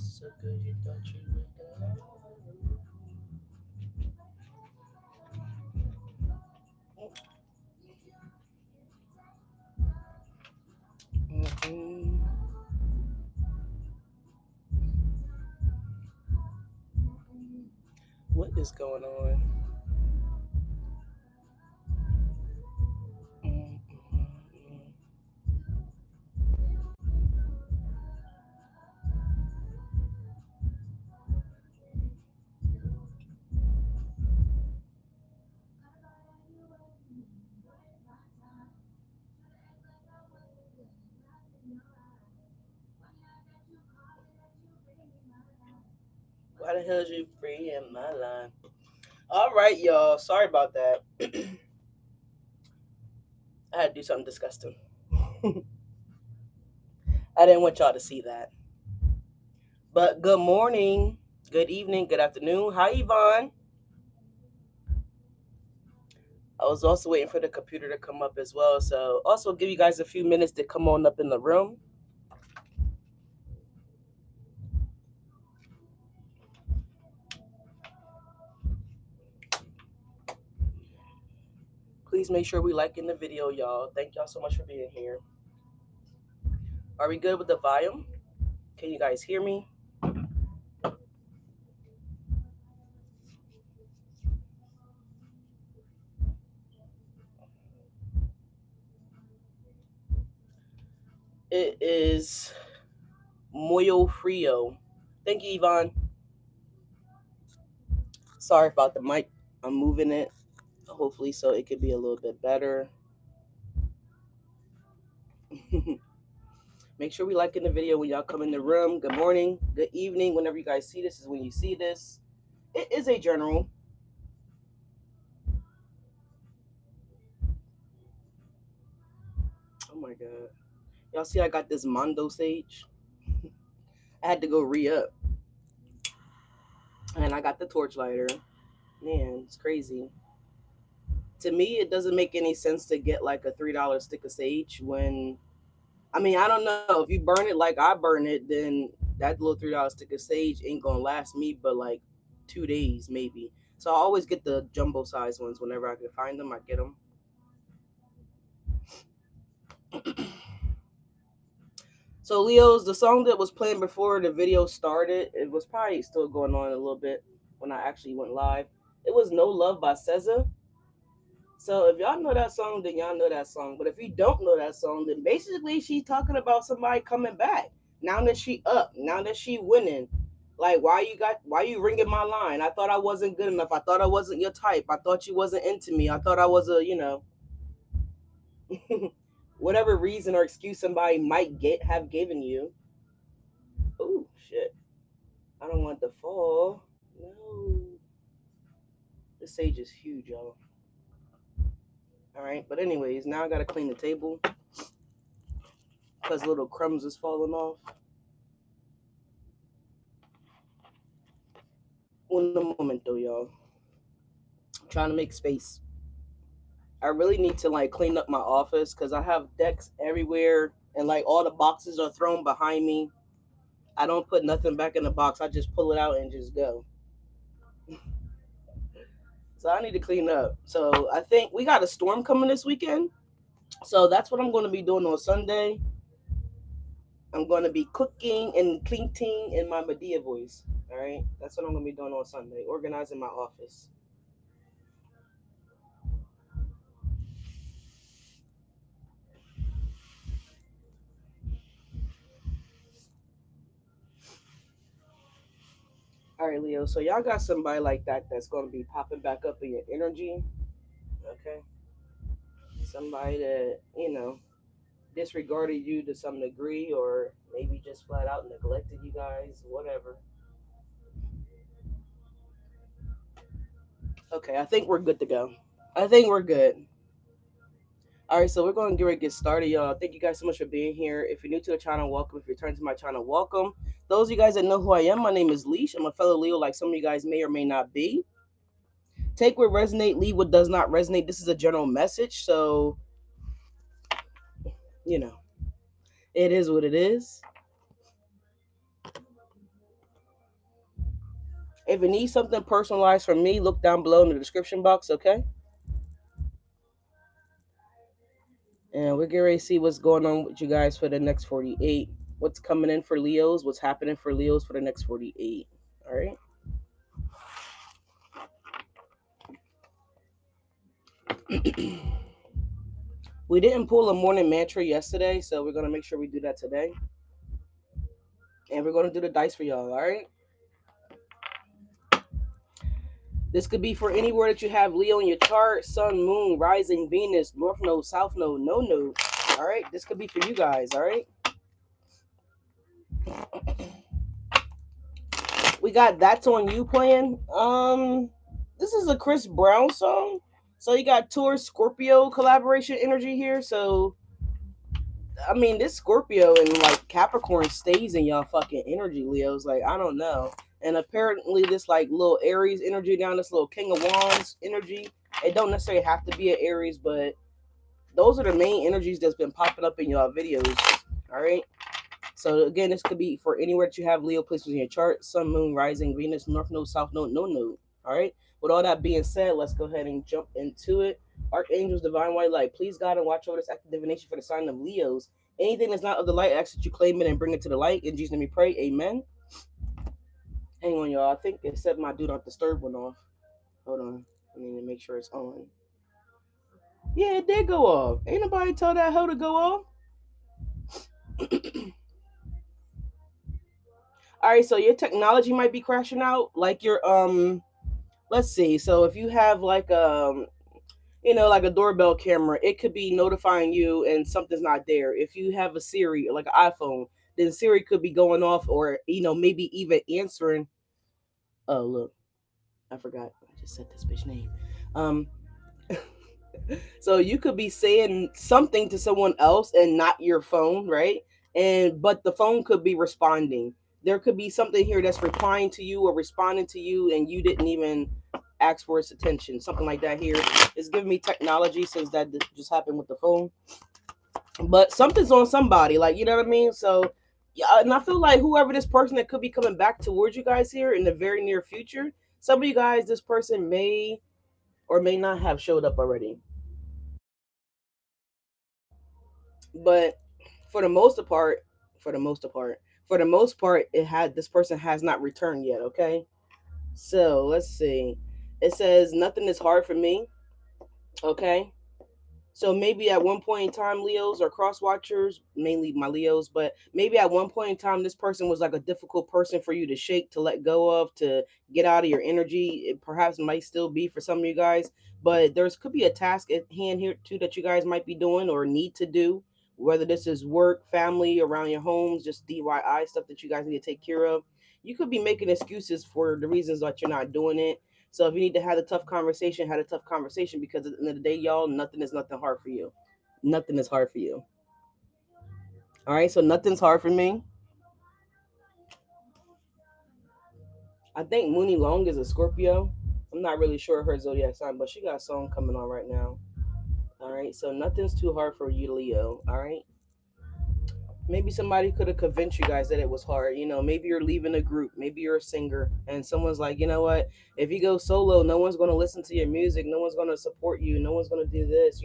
So good you thought you would die. What is going on? Why the hell is you free in my line? All right, y'all. Sorry about that. I had to do something disgusting. I didn't want y'all to see that. But good morning, good evening, good afternoon. Hi, Yvonne. I was also waiting for the computer to come up as well. So, also give you guys a few minutes to come on up in the room. Please make sure we liking the video, y'all. Thank y'all so much for being here. Are we good with the volume? Can you guys hear me? It is Moyo Frio. Thank you, Yvonne. Sorry about the mic. I'm moving it, hopefully, so it could be a little bit better. Make sure we liking the video when y'all come in the room. Good morning, good evening. Whenever you guys see this is when you see this. It is a journal. Oh my god. Y'all see I got this Mondo sage. I had to go re-up. And I got the torch lighter. Man, it's crazy. To me, it doesn't make any sense to get like a $3 stick of sage when, I mean, I don't know. If you burn it like I burn it, then that little $3 stick of sage ain't gonna last me but like 2 days maybe. So I always get the jumbo size ones whenever I can find them. I get them. So Leo's, the song that was playing before the video started, it was probably still going on a little bit when I actually went live. It was No Love by SZA. So if y'all know that song, then y'all know that song. But if you don't know that song, then basically she's talking about somebody coming back. Now that she up, now that she winning. Like why you ringing my line? I thought I wasn't good enough. I thought I wasn't your type. I thought you wasn't into me. I thought I was whatever reason or excuse somebody might have given you. Oh shit. I don't want to fall. No. This sage is huge, y'all. Alright, but anyways, now I gotta clean the table because little crumbs is falling off. Un momento, y'all. I'm trying to make space. I really need to like clean up my office because I have decks everywhere and like all the boxes are thrown behind me. I don't put nothing back in the box. I just pull it out and just go. So I need to clean up. So I think we got a storm coming this weekend. So that's what I'm going to be doing on Sunday. I'm going to be cooking and cleaning in my Medea voice. All right. That's what I'm going to be doing on Sunday, organizing my office. All right, Leo. So y'all got somebody like that that's going to be popping back up in your energy. Okay. Somebody that, disregarded you to some degree or maybe just flat out neglected you guys, whatever. Okay, I think we're good to go. I think we're good. All right, so we're going to get ready to get started, y'all. Thank you guys so much for being here. If you're new to the channel, welcome. If you're returning to my channel, welcome. Those of you guys that know who I am, my name is Leash. I'm a fellow Leo, like some of you guys may or may not be. Take what resonate, leave what does not resonate. This is a general message, so you know, it is what it is. If you need something personalized from me, look down below in the description box, okay? And we're getting ready to see what's going on with you guys for the next 48. What's coming in for Leos, what's happening for Leos for the next 48. All right. We didn't pull a morning mantra yesterday, so we're going to make sure we do that today. And we're going to do the dice for y'all, all right? This could be for anywhere that you have Leo in your chart, Sun, Moon, Rising, Venus, North Node, South Node, No Node. All right, this could be for you guys, all right? We got That's On You playing. This is a Chris Brown song. So you got Taurus Scorpio collaboration energy here. So I mean, this Scorpio and like Capricorn stays in y'all fucking energy, Leos. Like, I don't know. And apparently this like little Aries energy down, this little King of Wands energy. It don't necessarily have to be an Aries, but those are the main energies that's been popping up in y'all videos. All right. So again, this could be for anywhere that you have Leo places in your chart: Sun, Moon, Rising, Venus, North Node, South Node, No Node. All right. With all that being said, let's go ahead and jump into it. Archangels, divine white light, please God and watch over this active divination for the sign of Leos. Anything that's not of the light, I ask that you claim it and bring it to the light. In Jesus' name we pray. Amen. Hang on, y'all. I think it set my do not disturb one off. Hold on. I need to make sure it's on. Yeah, it did go off. Ain't nobody tell that hoe to go off. All right, so your technology might be crashing out. Like your let's see. So if you have like like a doorbell camera, it could be notifying you and something's not there. If you have a Siri, like an iPhone, then Siri could be going off, or maybe even answering. Oh look, I forgot. I just said this bitch name. So you could be saying something to someone else and not your phone, right? But the phone could be responding. There could be something here that's replying to you or responding to you, and you didn't even ask for its attention. Something like that here. It's giving me technology since that just happened with the phone. But something's on somebody, like, you know what I mean? So yeah, and I feel like whoever this person that could be coming back towards you guys here in the very near future, some of you guys, this person may or may not have showed up already. But for the most part, this person has not returned yet. Okay, so let's see. It says nothing is hard for me. Okay, so maybe at one point in time, Leos or cross watchers, mainly my Leos, but maybe at one point in time, this person was like a difficult person for you to shake, to let go of, to get out of your energy. It perhaps might still be for some of you guys, but there's could be a task at hand here too that you guys might be doing or need to do. Whether this is work, family, around your homes, just DIY stuff that you guys need to take care of. You could be making excuses for the reasons that you're not doing it. So if you need to have a tough conversation, have a tough conversation, because at the end of the day, y'all, nothing hard for you. Nothing is hard for you. All right, so nothing's hard for me. I think Mooney Long is a Scorpio. I'm not really sure her zodiac sign, but she got a song coming on right now. All right, so nothing's too hard for you, Leo. All right. Maybe somebody could have convinced you guys that it was hard. Maybe you're leaving a group, maybe you're a singer, and someone's like, you know what, if you go solo, no one's going to listen to your music, no one's going to support you, no one's going to do this.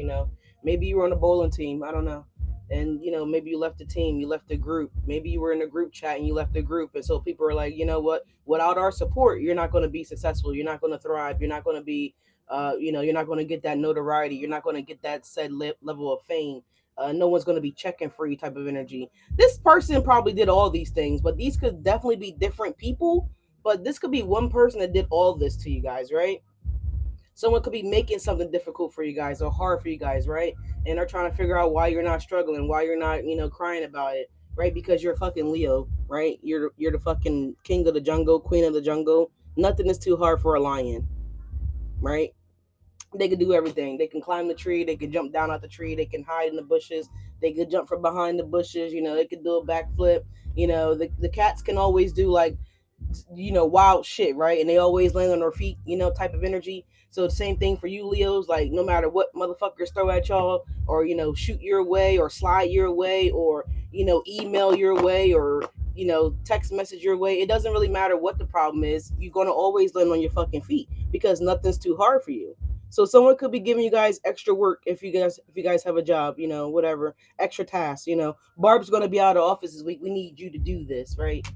Maybe you were on a bowling team, I don't know, and maybe you left the team, you left the group, maybe you were in a group chat and you left the group, and so people are like, you know what, without our support, you're not going to be successful, you're not going to thrive, you're not going to be you're not going to get that notoriety, you're not going to get that said level of fame. No one's going to be checking for you type of energy. This person probably did all these things, but these could definitely be different people. But this could be one person that did all this to you guys, right? Someone could be making something difficult for you guys or hard for you guys, right? And they're trying to figure out why you're not struggling, why you're not, crying about it, right? Because you're a fucking Leo, right? You're the fucking king of the jungle, queen of the jungle. Nothing is too hard for a lion, right? They can do everything. They can climb the tree. They can jump down out the tree. They can hide in the bushes. They could jump from behind the bushes. They could do a backflip. The cats can always do like wild shit, right? And they always land on their feet, type of energy. So the same thing for you, Leos. Like no matter what motherfuckers throw at y'all, or shoot your way, or slide your way, or email your way, or text message your way. It doesn't really matter what the problem is. You're gonna always land on your fucking feet because nothing's too hard for you. So someone could be giving you guys extra work if you guys have a job, whatever extra tasks. Barb's gonna be out of office this week. We need you to do this, right?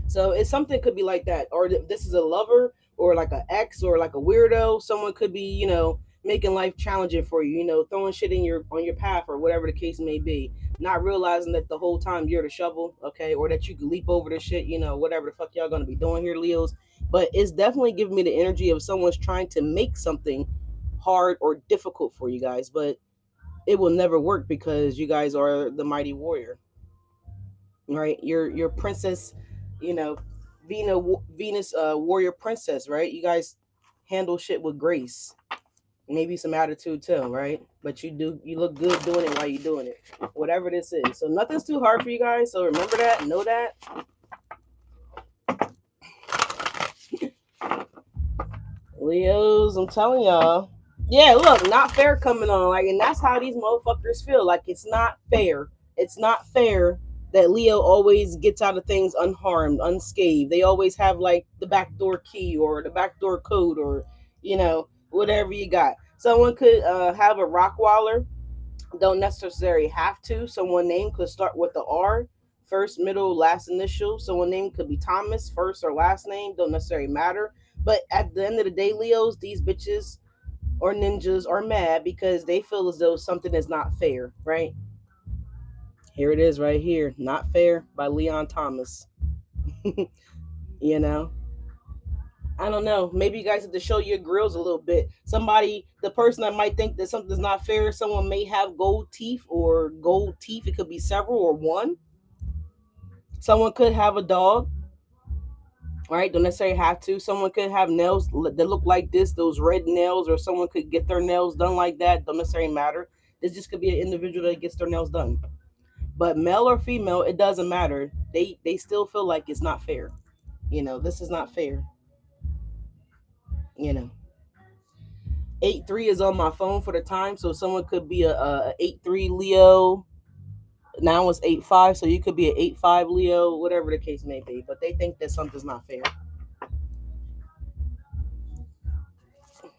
So it's something could be like that, or this is a lover, or like an ex, or like a weirdo. Someone could be, making life challenging for you, throwing shit in your on your path, or whatever the case may be. Not realizing that the whole time you're the shovel, okay, or that you can leap over the shit, whatever the fuck y'all gonna be doing here, Leos. But it's definitely giving me the energy of someone's trying to make something hard or difficult for you guys, but it will never work because you guys are the mighty warrior, right? You're princess, you know, Venus, warrior princess, right? You guys handle shit with grace, maybe some attitude too, right? But you look good doing it while you're doing it, whatever this is. So nothing's too hard for you guys. So remember that, know that. Leos, I'm telling y'all. Yeah, look, not fair coming on. Like, and that's how these motherfuckers feel. Like, it's not fair. It's not fair that Leo always gets out of things unharmed, unscathed. They always have like the backdoor key or the backdoor code, or whatever you got. Someone could have a Rockwaller. Don't necessarily have to. Someone name could start with the R, first, middle, last initial. Someone name could be Thomas, first or last name. Don't necessarily matter. But at the end of the day, Leos, these bitches or ninjas are mad because they feel as though something is not fair, right? Here it is right here. Not Fair by Leon Thomas. you know, I don't know. Maybe you guys have to show your grills a little bit. The person that might think that something's not fair, someone may have gold teeth or gold teeth. It could be several or one. Someone could have a dog, right? Don't necessarily have to. Someone could have nails that look like this, those red nails, or someone could get their nails done like that. Don't necessarily matter. This just could be an individual that gets their nails done. But male or female, it doesn't matter. They still feel like it's not fair. This is not fair. You know, 8-3 is on my phone for the time, so someone could be a 8-3 Leo. Now it's 8-5, so you could be an 8-5 Leo, whatever the case may be. But they think that something's not fair.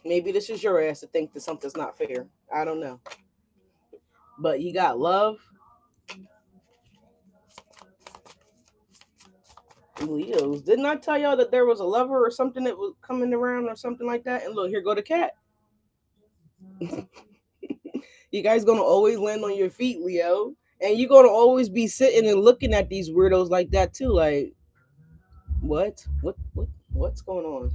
Maybe this is your ass to think that something's not fair. I don't know. But you got love, Leos. Didn't I tell y'all that there was a lover or something that was coming around or something like that? And look, here go the cat. You guys gonna always land on your feet, Leo. And you're gonna always be sitting and looking at these weirdos like that too. Like, what's going on?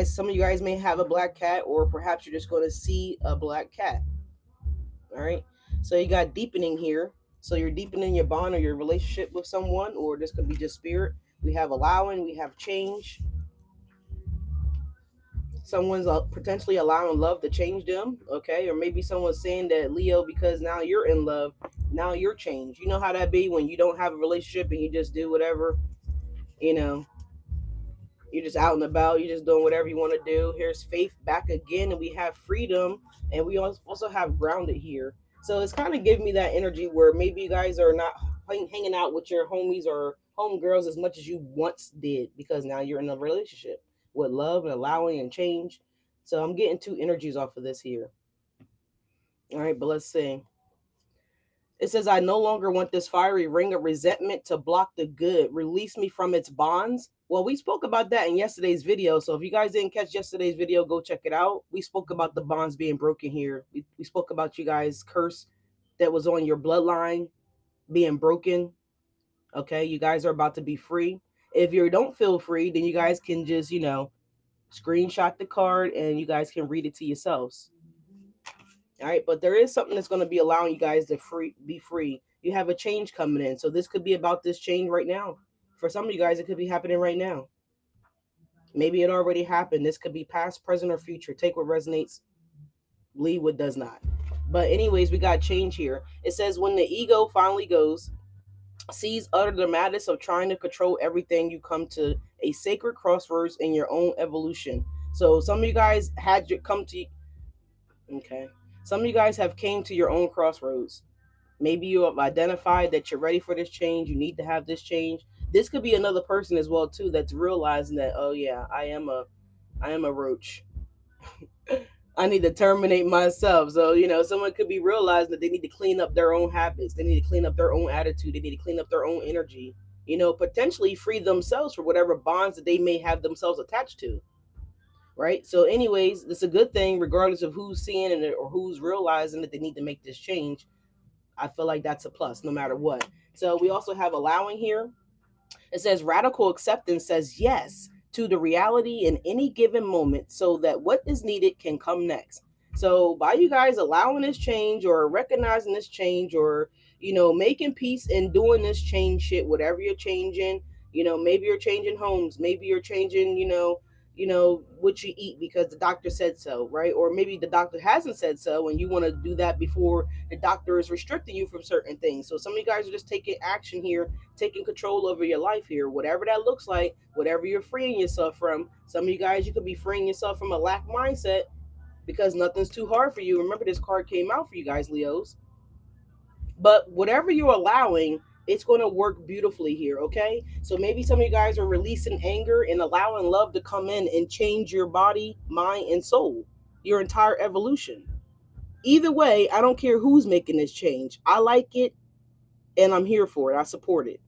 Some of you guys may have a black cat, or perhaps you're just gonna see a black cat. All right. So you got deepening here. So you're deepening your bond or your relationship with someone, or this could be just spirit. We have allowing, we have change. Someone's potentially allowing love to change them, okay? Or maybe someone's saying that, Leo, because now you're in love, now you're changed. You know how that be when you don't have a relationship and you just do whatever, you know, you're just out and about, you're just doing whatever you want to do. Here's faith back again, and we have freedom, and we also have grounded here. So it's kind of giving me that energy where maybe you guys are not hanging out with your homies or homegirls as much as you once did, because now you're in a relationship with love and allowing and change. So I'm getting two energies off of this here. All right, but let's see. It says, I no longer want this fiery ring of resentment to block the good. Release me from its bonds. Well, we spoke about that in yesterday's video. So if you guys didn't catch yesterday's video, go check it out. We spoke about the bonds being broken here. We spoke about you guys' curse that was on your bloodline being broken. Okay, you guys are about to be free. If you don't feel free, then you guys can just, screenshot the card and you guys can read it to yourselves. All right, but there is something that's going to be allowing you guys to be free. You have a change coming in, so this could be about this change right now. For some of you guys, it could be happening right now. Maybe it already happened. This could be past, present, or future. Take what resonates, leave what does not. But anyways, we got change here. It says when the ego finally goes, sees utter the madness of trying to control everything, you come to a sacred crossroads in your own evolution. So some of you guys had your come to okay. Some of you guys have came to your own crossroads. Maybe you have identified that you're ready for this change, you need to have this change. This could be another person as well too that's realizing that, oh yeah, I am a roach. I need to terminate myself. So, someone could be realizing that they need to clean up their own habits. They need to clean up their own attitude. They need to clean up their own energy. Potentially free themselves for whatever bonds that they may have themselves attached to. Right. So, anyways, it's a good thing, regardless of who's seeing it or who's realizing that they need to make this change. I feel like that's a plus no matter what. So, we also have allowing here. It says radical acceptance says yes to the reality in any given moment so that what is needed can come next. So by you guys allowing this change or recognizing this change or, making peace and doing this change shit, whatever you're changing, maybe you're changing homes, maybe you're changing, what you eat because the doctor said so, right? Or maybe the doctor hasn't said so and you want to do that before the doctor is restricting you from certain things. So some of you guys are just taking action here, taking control over your life here, whatever that looks like, whatever you're freeing yourself from. Some of you guys, you could be freeing yourself from a lack mindset because nothing's too hard for you. Remember, this card came out for you guys, Leos. But whatever you're allowing, it's going to work beautifully here, okay? So maybe some of you guys are releasing anger and allowing love to come in and change your body, mind, and soul, your entire evolution. Either way, I don't care who's making this change. I like it and I'm here for it. I support it.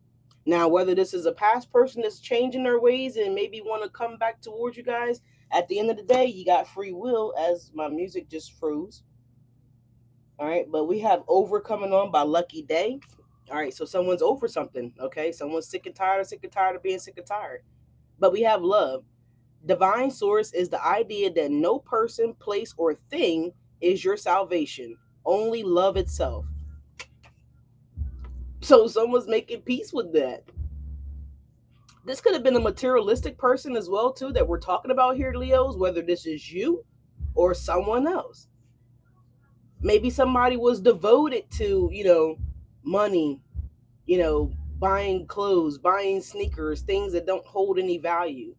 Now, whether this is a past person that's changing their ways and maybe want to come back towards you guys, at the end of the day, you got free will, as my music just froze. All right, but we have Over coming on by Lucky Day. All right, so someone's over something, okay? Someone's sick and tired of being sick and tired. But we have Love. Divine source is the idea that no person, place, or thing is your salvation, only love itself. So someone's making peace with that. This could have been a materialistic person as well too that we're talking about here, Leos, whether this is you or someone else. Maybe somebody was devoted to, money, buying clothes, buying sneakers, things that don't hold any value.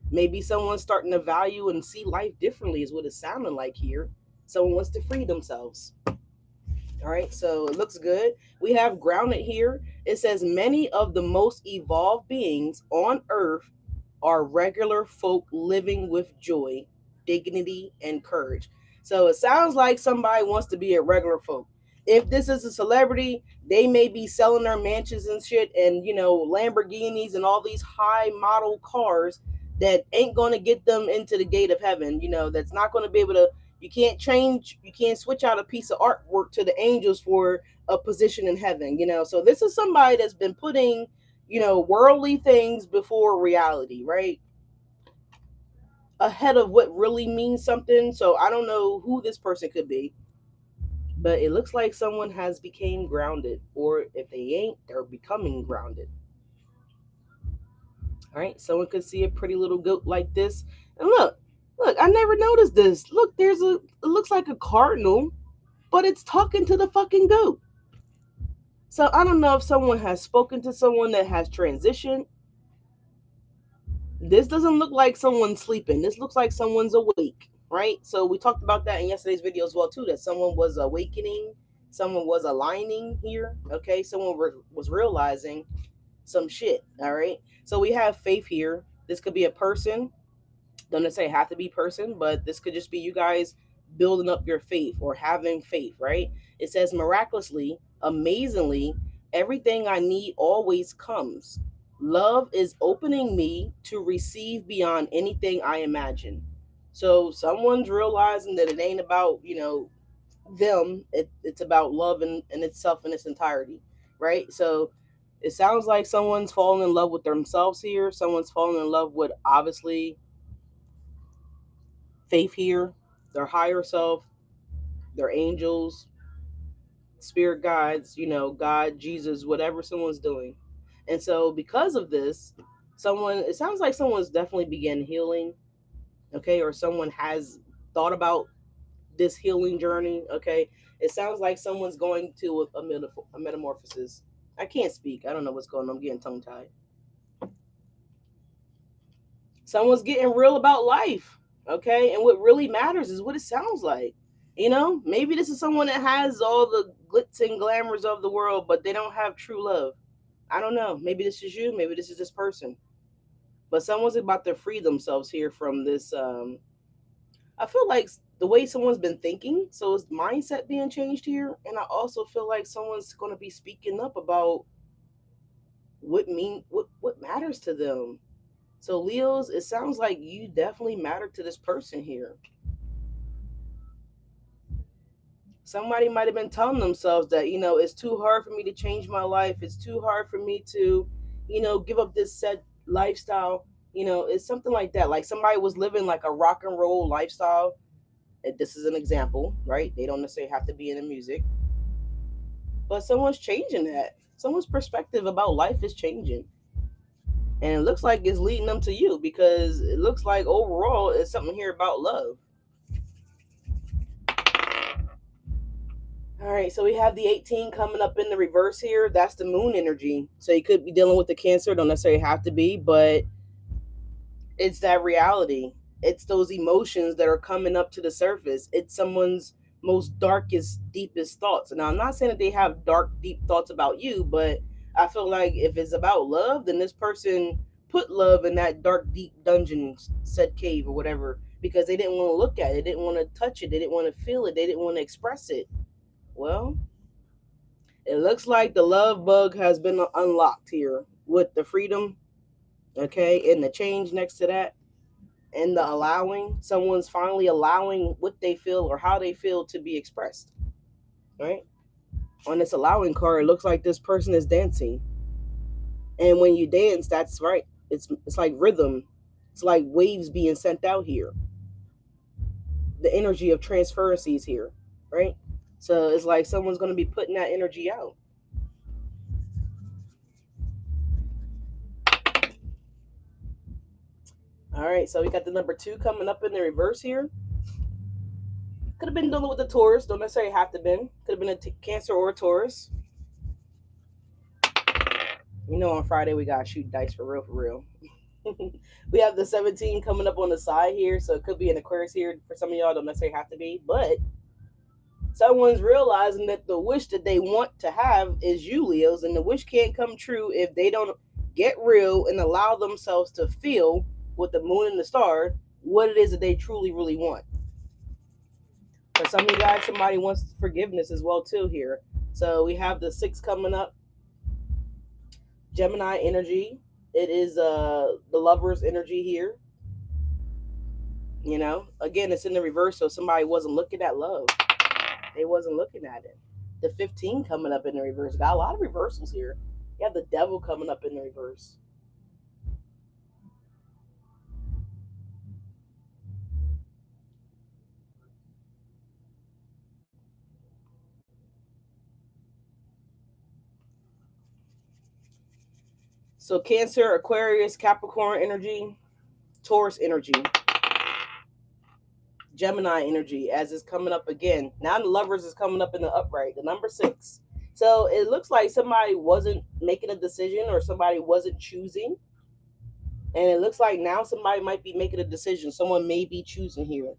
Maybe someone's starting to value and see life differently, is what it's sounding like here. Someone wants to free themselves. All right, so it looks good. We have Grounded here. It says many of the most evolved beings on earth are regular folk living with joy, dignity, and courage. So it sounds like somebody wants to be a regular folk. If this is a celebrity, they may be selling their mansions and shit and, Lamborghinis and all these high model cars that ain't going to get them into the gate of heaven, that's not going to be able to. You can't switch out a piece of artwork to the angels for a position in heaven, So this is somebody that's been putting, worldly things before reality, right? Ahead of what really means something. So I don't know who this person could be, but it looks like someone has became grounded, or if they ain't, they're becoming grounded. All right, someone could see a pretty little goat like this, and look, I never noticed this. Look, it looks like a cardinal, but it's talking to the fucking goat. So I don't know if someone has spoken to someone that has transitioned. This doesn't look like someone's sleeping. This looks like someone's awake, right? So we talked about that in yesterday's video as well too, that someone was awakening, someone was aligning here, okay? Someone was realizing some shit, all right? So we have Faith here. This could be a person. Don't necessarily have to be person, but this could just be you guys building up your faith or having faith, right? It says miraculously, amazingly, everything I need always comes. Love is opening me to receive beyond anything I imagine. So someone's realizing that it ain't about, them. It's about love in itself in its entirety, right? So it sounds like someone's falling in love with themselves here. Someone's falling in love with, obviously, faith here, their higher self, their angels, spirit guides, God, Jesus, whatever someone's doing. And so because of this, It sounds like someone's definitely began healing, okay, or someone has thought about this healing journey, okay. It sounds like someone's going to a metamorphosis. I can't speak. I don't know what's going on. I'm getting tongue tied. Someone's getting real about life, okay, and what really matters is what it sounds like. Maybe this is someone that has all the glitz and glamours of the world, but they don't have true love. I don't know. Maybe this is you. Maybe this is this person. But someone's about to free themselves here from this. I feel like the way someone's been thinking, so is mindset being changed here, and I also feel like someone's going to be speaking up about what matters to them. So Leos, it sounds like you definitely matter to this person here. Somebody might have been telling themselves that, it's too hard for me to change my life. It's too hard for me to, give up this set lifestyle. It's something like that. Like somebody was living like a rock and roll lifestyle. This is an example, right? They don't necessarily have to be in the music, but someone's changing that. Someone's perspective about life is changing. And it looks like it's leading them to you because it looks like overall it's something here about love. All right, so we have the 18 coming up in the reverse here. That's the moon energy. So you could be dealing with the Cancer, don't necessarily have to be, but it's that reality. It's those emotions that are coming up to the surface. It's someone's most darkest, deepest thoughts. Now, I'm not saying that they have dark, deep thoughts about you, but I feel like if it's about love, then this person put love in that dark, deep dungeon, said cave or whatever, because they didn't want to look at it, they didn't want to touch it, they didn't want to feel it, they didn't want to express it. Well, it looks like the love bug has been unlocked here with the freedom, okay, and the change next to that, and the allowing. Someone's finally allowing what they feel or how they feel to be expressed, right? On this allowing card, it looks like this person is dancing, and when you dance, that's right. It's like rhythm. It's like waves being sent out here. The energy of transferency is here, right? So it's like someone's going to be putting that energy out. All right, so we got the number 2 coming up in the reverse here. Could have been dealing with the Taurus. Don't necessarily have to been. Could have been a Cancer or a Taurus. On Friday we gotta shoot dice for real, for real. We have the 17 coming up on the side here, so it could be an Aquarius here for some of y'all. Don't necessarily have to be, but someone's realizing that the wish that they want to have is you, Leos, and the wish can't come true if they don't get real and allow themselves to feel with the moon and the star what it is that they truly, really want. For some of you guys, somebody wants forgiveness as well too here. So we have the 6 coming up. Gemini energy. It is the lover's energy here. Again, it's in the reverse, so somebody wasn't looking at love. They wasn't looking at it. The 15 coming up in the reverse. Got a lot of reversals here. You have the devil coming up in the reverse. So Cancer, Aquarius, Capricorn energy, Taurus energy, Gemini energy as it's coming up again. Now the lovers is coming up in the upright, the number 6. So it looks like somebody wasn't making a decision or somebody wasn't choosing. And it looks like now somebody might be making a decision. Someone may be choosing here.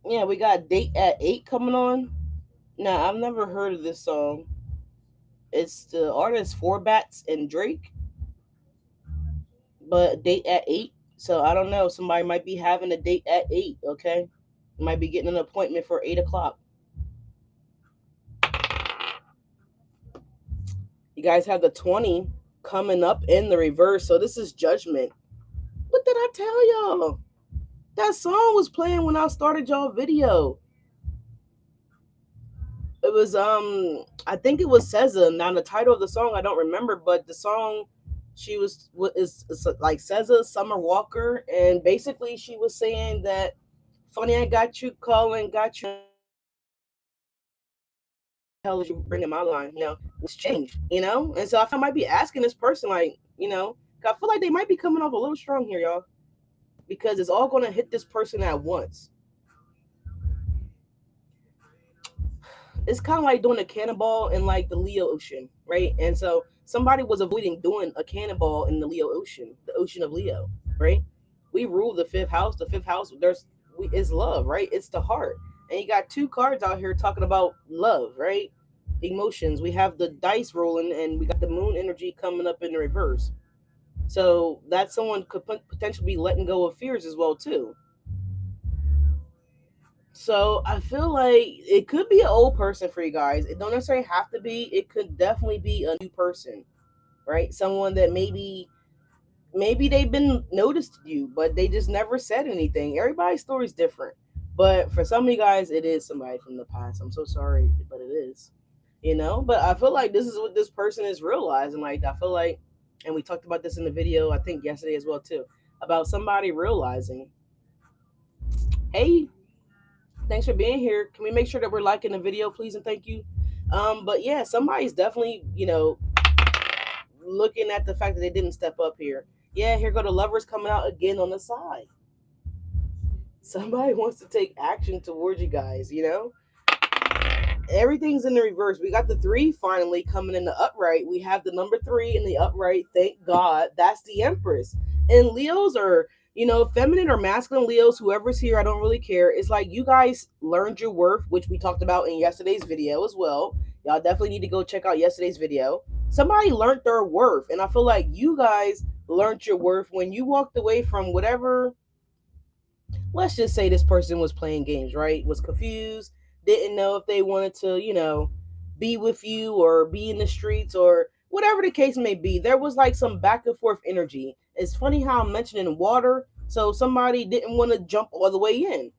Yeah, we got Date at 8 coming on. Now, I've never heard of this song. It's the artist Four Bats and Drake, but Date at 8. So I don't know. Somebody might be having a date at 8, okay? Might be getting an appointment for 8 o'clock. You guys have the 20 coming up in the reverse. So this is Judgment. What did I tell y'all? That song was playing when I started y'all video. It was I think it was SZA. Now the title of the song I don't remember, but the song she was is like SZA, Summer Walker, and basically she was saying that funny I got you calling, got you hell is you bringing my line? What's changed? And so I feel I might be asking this person, like, 'cause I feel like they might be coming off a little strong here, y'all, because it's all going to hit this person at once. It's kind of like doing a cannonball in like the Leo Ocean, right? And so somebody was avoiding doing a cannonball in the Leo Ocean, the ocean of Leo, right? We rule the fifth house. The fifth house, is love, right? It's the heart, and you got two cards out here talking about love, right? Emotions. We have the dice rolling, and we got the moon energy coming up in the reverse. So that someone could potentially be letting go of fears as well too. So I feel like it could be an old person for you guys. It don't necessarily have to be. It could definitely be a new person, right? Someone that maybe they've been noticed you, but they just never said anything. Everybody's story is different. But for some of you guys, it is somebody from the past. I'm so sorry, but it is. But I feel like this is what this person is realizing. Like I feel like, and we talked about this in the video, I think yesterday as well too, about somebody realizing, hey, thanks for being here. Can we make sure that we're liking the video, please and thank you? But yeah, somebody's definitely, looking at the fact that they didn't step up here. Yeah, here go the lovers coming out again on the side. Somebody wants to take action towards you guys. Everything's in the reverse. We got the three finally coming in the upright. We have the number three in the upright. Thank God. That's the Empress. And Leos are, feminine or masculine Leos, whoever's here, I don't really care. It's like you guys learned your worth, which we talked about in yesterday's video as well. Y'all definitely need to go check out yesterday's video. Somebody learned their worth. And I feel like you guys learned your worth when you walked away from whatever. Let's just say this person was playing games, right? Was confused, didn't know if they wanted to, be with you or be in the streets or whatever the case may be. There was like some back and forth energy. It's funny how I'm mentioning water. So somebody didn't want to jump all the way in.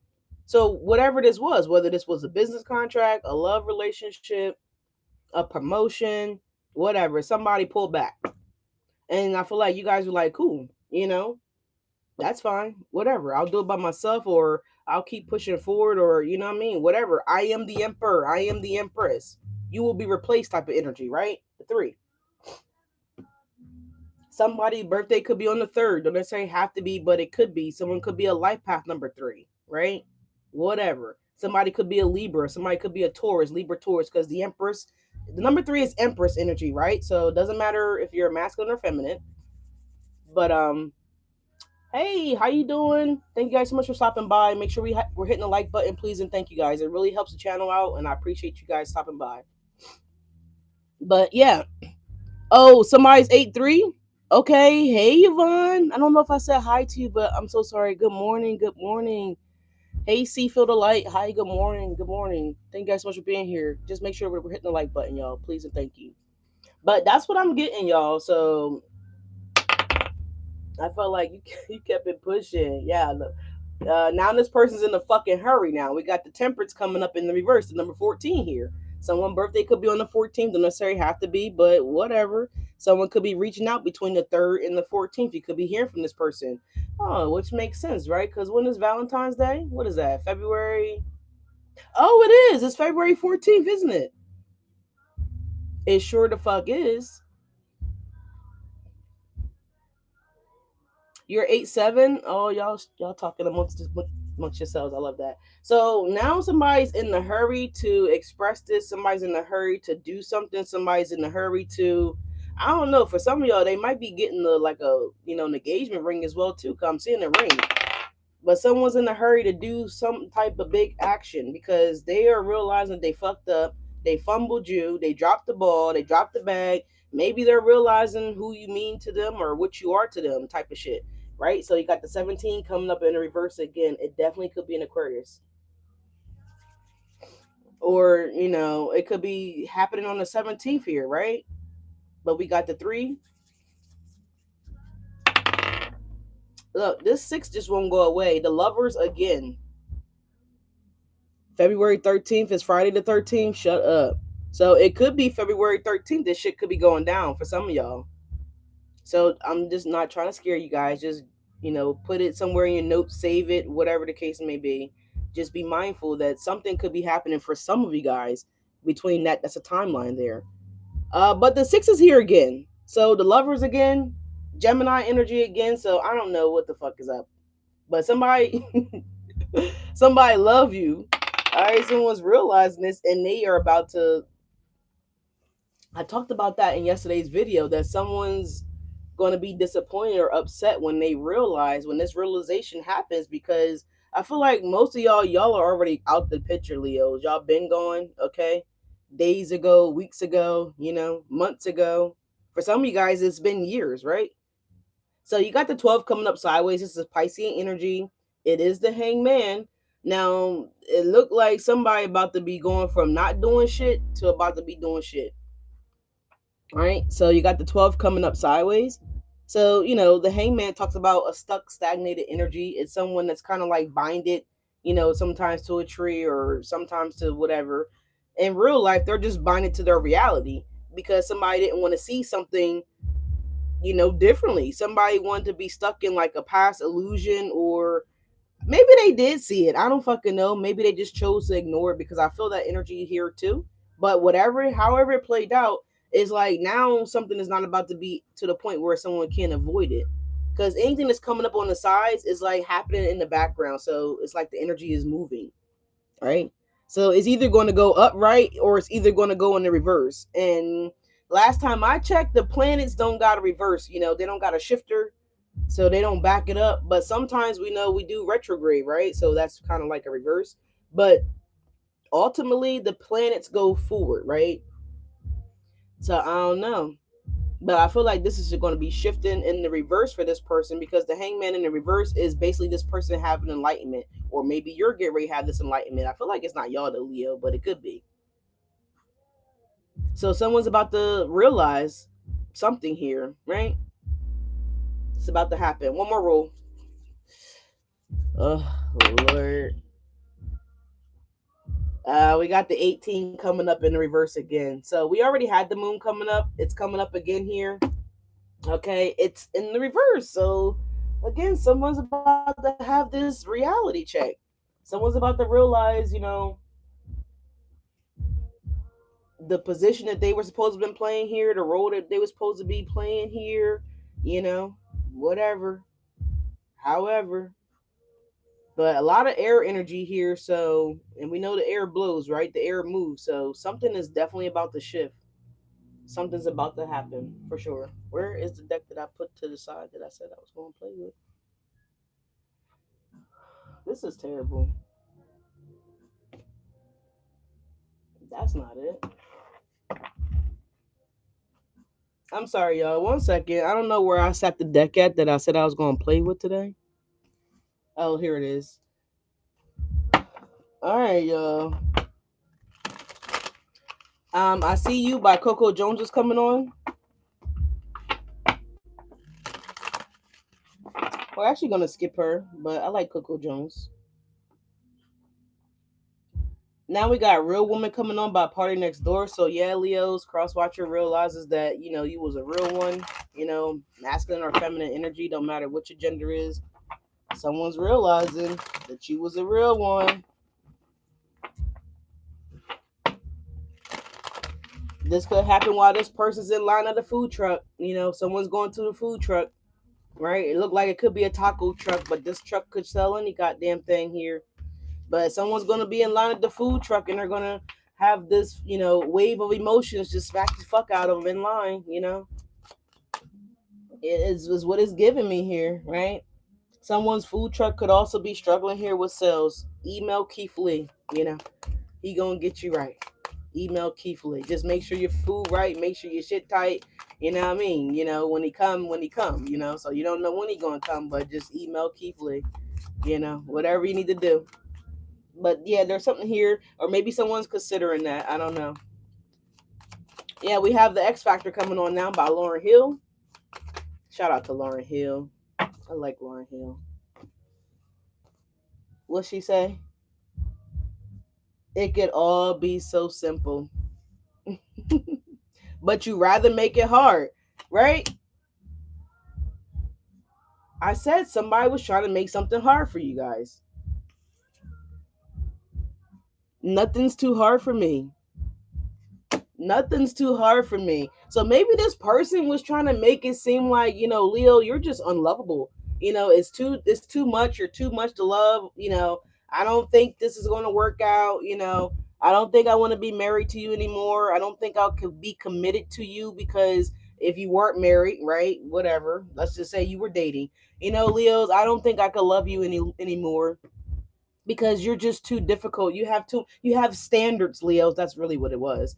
So whatever this was, whether this was a business contract, a love relationship, a promotion, whatever, somebody pulled back. And I feel like you guys were like, cool, that's fine. Whatever. I'll do it by myself or I'll keep pushing forward or you know what I mean? Whatever. I am the emperor. I am the empress. You will be replaced type of energy, right? The three. Somebody's birthday could be on the third. Don't necessarily have to be, but it could be. Someone could be a life path number 3, right? Whatever. Somebody could be a Libra. Somebody could be a Taurus, Libra, Taurus, because the Empress, the number 3 is Empress energy, right? So it doesn't matter if you're masculine or feminine. But hey, how you doing? Thank you guys so much for stopping by. Make sure we're hitting the like button, please, and thank you guys. It really helps the channel out, and I appreciate you guys stopping by. But yeah. Oh, somebody's 8-3? Okay. Hey, Yvonne. I don't know if I said hi to you, but I'm so sorry. Good morning. Good morning. Hey, see, feel the light. Hi, good morning. Good morning. Thank you guys so much for being here. Just make sure we're hitting the like button, y'all. Please and thank you. But that's what I'm getting, y'all. So I felt like you kept it pushing. Yeah, look. Now this person's in a fucking hurry now. We got the temperance coming up in the reverse, the number 14 here. Someone's birthday could be on the 14th, don't necessarily have to be, but whatever. Someone could be reaching out between the 3rd and the 14th. You could be hearing from this person. Oh, which makes sense, right? Because when is Valentine's Day? What is that? February? Oh, it is. It's February 14th, isn't it? It sure the fuck is. You're 8-7. Oh, y'all talking amongst yourselves. I love that. So now somebody's in the hurry to express this. Somebody's in the hurry to do something. Somebody's in the hurry to, I don't know. For some of y'all, they might be getting an engagement ring as well too. Cause I'm seeing a ring. But someone's in a hurry to do some type of big action because they are realizing they fucked up. They fumbled you. They dropped the ball. They dropped the bag. Maybe they're realizing who you mean to them or what you are to them type of shit. Right? So you got the 17 coming up in the reverse again. It definitely could be an Aquarius. Or, it could be happening on the 17th here, right? But we got the 3. Look, this 6 just won't go away. The lovers again. February 13th is Friday the 13th. Shut up. So it could be February 13th. This shit could be going down for some of y'all. So I'm just not trying to scare you guys. Just, put it somewhere in your notes, save it, whatever the case may be. Just be mindful that something could be happening for some of you guys between that. That's a timeline there. But the six is here again. So the lovers again, Gemini energy again. So I don't know what the fuck is up. But somebody somebody love you. All right, someone's realizing this and they are about to. I talked about that in yesterday's video that someone's going to be disappointed or upset when they realize when this realization happens because I feel like most of y'all are already out the picture, Leos. Y'all been going, okay? Days ago, weeks ago, months ago. For some of you guys, it's been years, right? So you got the 12 coming up sideways. This is Piscean energy. It is the hangman. Now, it looked like somebody about to be going from not doing shit to about to be doing shit. All right. So you got the 12 coming up sideways. So, the hangman talks about a stuck, stagnated energy. It's someone that's kind of like binded, sometimes to a tree or sometimes to whatever. In real life, they're just binded to their reality because somebody didn't want to see something differently. Somebody wanted to be stuck in like a past illusion, or maybe they did see it. I don't fucking know. Maybe they just chose to ignore it because I feel that energy here too. But however it played out, is like now something is not about to be to the point where someone can't avoid it. Because anything that's coming up on the sides is like happening in the background. So it's like the energy is moving. Right? So it's either going to go upright or it's either going to go in the reverse. And last time I checked, the planets don't got a reverse. They don't got a shifter, so they don't back it up. But sometimes we know we do retrograde, right? So that's kind of like a reverse. But ultimately, the planets go forward, right? So I don't know. But I feel like this is going to be shifting in the reverse for this person because the hangman in the reverse is basically this person having enlightenment. Or maybe you're getting ready to have this enlightenment. I feel like it's not y'all, the Leo, but it could be. So someone's about to realize something here, right? It's about to happen. One more roll. Oh, Lord. We got the 18 coming up in the reverse again. So we already had the moon coming up. It's coming up again here. Okay, it's in the reverse. So again, someone's about to have this reality check. Someone's about to realize, the position that they were supposed to have been playing here, the role that they were supposed to be playing here, whatever. However, but a lot of air energy here, so and we know the air blows, right? The air moves, so something is definitely about to shift. Something's about to happen for sure. Where is the deck that I put to the side that I said I was going to play with? This is terrible. That's not it. I'm sorry, y'all. One second. I don't know where I sat the deck at that I said I was going to play with today. Oh, here it is. All right, y'all. I See You by Coco Jones is coming on. We're actually gonna skip her, but I like Coco Jones. Now we got Real Woman coming on by Party Next Door. So yeah, Leo's Crosswatcher realizes that you was a real one. Masculine or feminine energy, don't matter what your gender is. Someone's realizing that you was a real one. This could happen while this person's in line at the food truck. Someone's going to the food truck, right? It looked like it could be a taco truck, but this truck could sell any goddamn thing here. But someone's going to be in line at the food truck and they're going to have this, wave of emotions just smack the fuck out of them in line, It is what it's giving me here, right? Someone's food truck could also be struggling here with sales. Email Keith Lee, he going to get you right. Email Keith Lee. Just make sure your food right. Make sure your shit tight. You know what I mean? When he come, so you don't know when he going to come, but just email Keith Lee, whatever you need to do. But yeah, there's something here, or maybe someone's considering that. I don't know. Yeah, we have the X Factor coming on now by Lauryn Hill. Shout out to Lauryn Hill. I like Lauryn Hill. What'd she say? It could all be so simple. But you rather make it hard, right? I said somebody was trying to make something hard for you guys. Nothing's too hard for me. Nothing's too hard for me. So maybe this person was trying to make it seem like, Leo, you're just unlovable. It's too much. You're too much to love. I don't think this is going to work out. I don't think I want to be married to you anymore. I don't think I could be committed to you because if you weren't married, right? Whatever. Let's just say you were dating. Leos, I don't think I could love you anymore because you're just too difficult. You have standards, Leos. That's really what it was.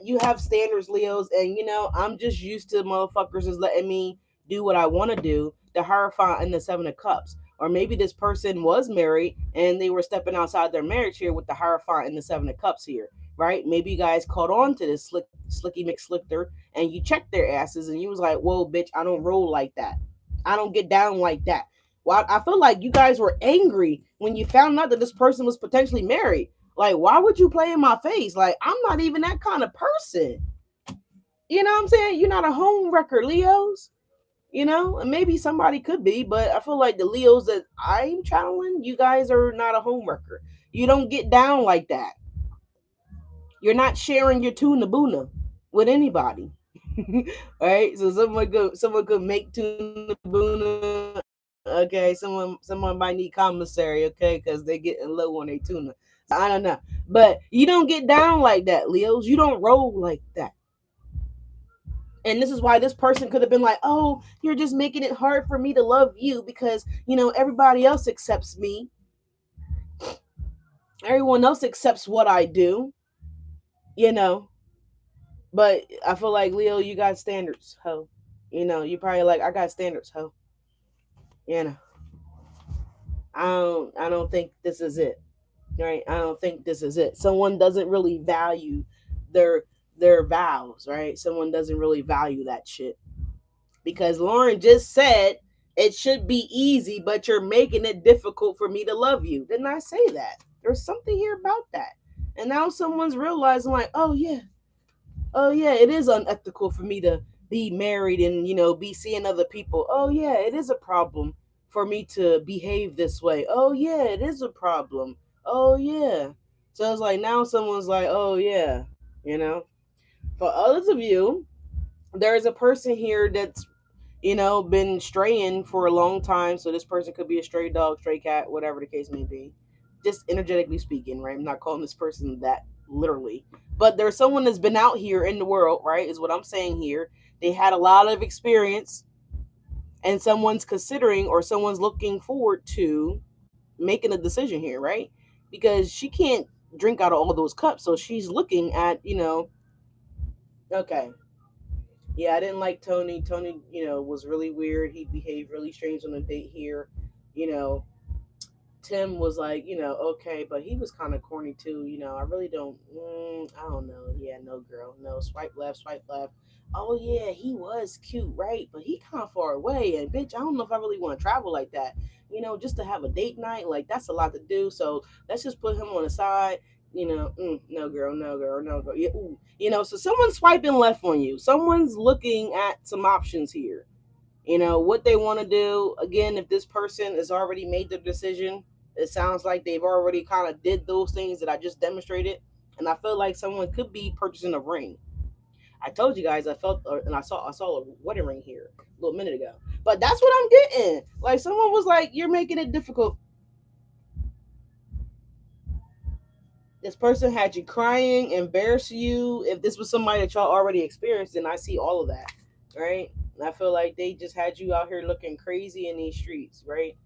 You have standards, Leos, and I'm just used to motherfuckers just letting me do what I want to do. The Hierophant and the Seven of Cups. Or maybe this person was married and they were stepping outside their marriage here with the Hierophant and the Seven of Cups here, right? Maybe you guys caught on to this slicky McSlicker and you checked their asses and you was like, whoa, bitch, I don't roll like that. I don't get down like that. Well, I feel like you guys were angry when you found out that this person was potentially married. Like, why would you play in my face? Like, I'm not even that kind of person. You know what I'm saying? You're not a home wrecker, Leos. And maybe somebody could be, but I feel like the Leos that I'm channeling, you guys are not a home wrecker. You don't get down like that. You're not sharing your tuna boona with anybody. Right? So someone could make tuna boona. Okay, someone might need commissary, okay, because they getting low on their tuna. So I don't know. But you don't get down like that, Leos. You don't roll like that. And this is why this person could have been like, oh, you're just making it hard for me to love you because, everybody else accepts me. Everyone else accepts what I do, you know. But I feel like, Leo, you got standards, ho. You probably like, I got standards, ho. You know, I don't think this is it. Right? I don't think this is it. Someone doesn't really value their their vows, right? Someone doesn't really value that shit. Because Lauren just said it should be easy, but you're making it difficult for me to love you. Didn't I say that? There's something here about that. And now someone's realizing, like, oh yeah, it is unethical for me to be married and be seeing other people. Oh yeah, it is a problem for me to behave this way. Oh yeah, it is a problem. Oh yeah. So it's like now someone's like, oh yeah, you know. For others of you, there's a person here that's been straying for a long time. So this person could be a stray dog, stray cat, whatever the case may be. Just energetically speaking, right? I'm not calling this person that literally. But there's someone that's been out here in the world, right? Is what I'm saying here. They had a lot of experience and someone's considering or someone's looking forward to making a decision here, right? Because she can't drink out of all those cups. So she's looking at, okay, yeah, I didn't like Tony. Tony, was really weird. He behaved really strange on a date here. You know, Tim was like, okay, but he was kind of corny too. I really don't, I don't know. Yeah, no, girl, no, swipe left, swipe left. Oh yeah, he was cute, right? But he kind of far away, and bitch, I don't know if I really want to travel like that. Just to have a date night, like that's a lot to do. So let's just put him on the side. No, girl, no, girl, no, girl. Yeah, ooh. So someone's swiping left on you. Someone's looking at some options here. What they want to do. Again, if this person has already made their decision, it sounds like they've already kind of did those things that I just demonstrated. And I feel like someone could be purchasing a ring. I told you guys I felt and I saw a wedding ring here a little minute ago. But that's what I'm getting. Like someone was like, "You're making it difficult." This person had you crying, embarrass you. If this was somebody that y'all already experienced, and I see all of that, right? And I feel like they just had you out here looking crazy in these streets, right?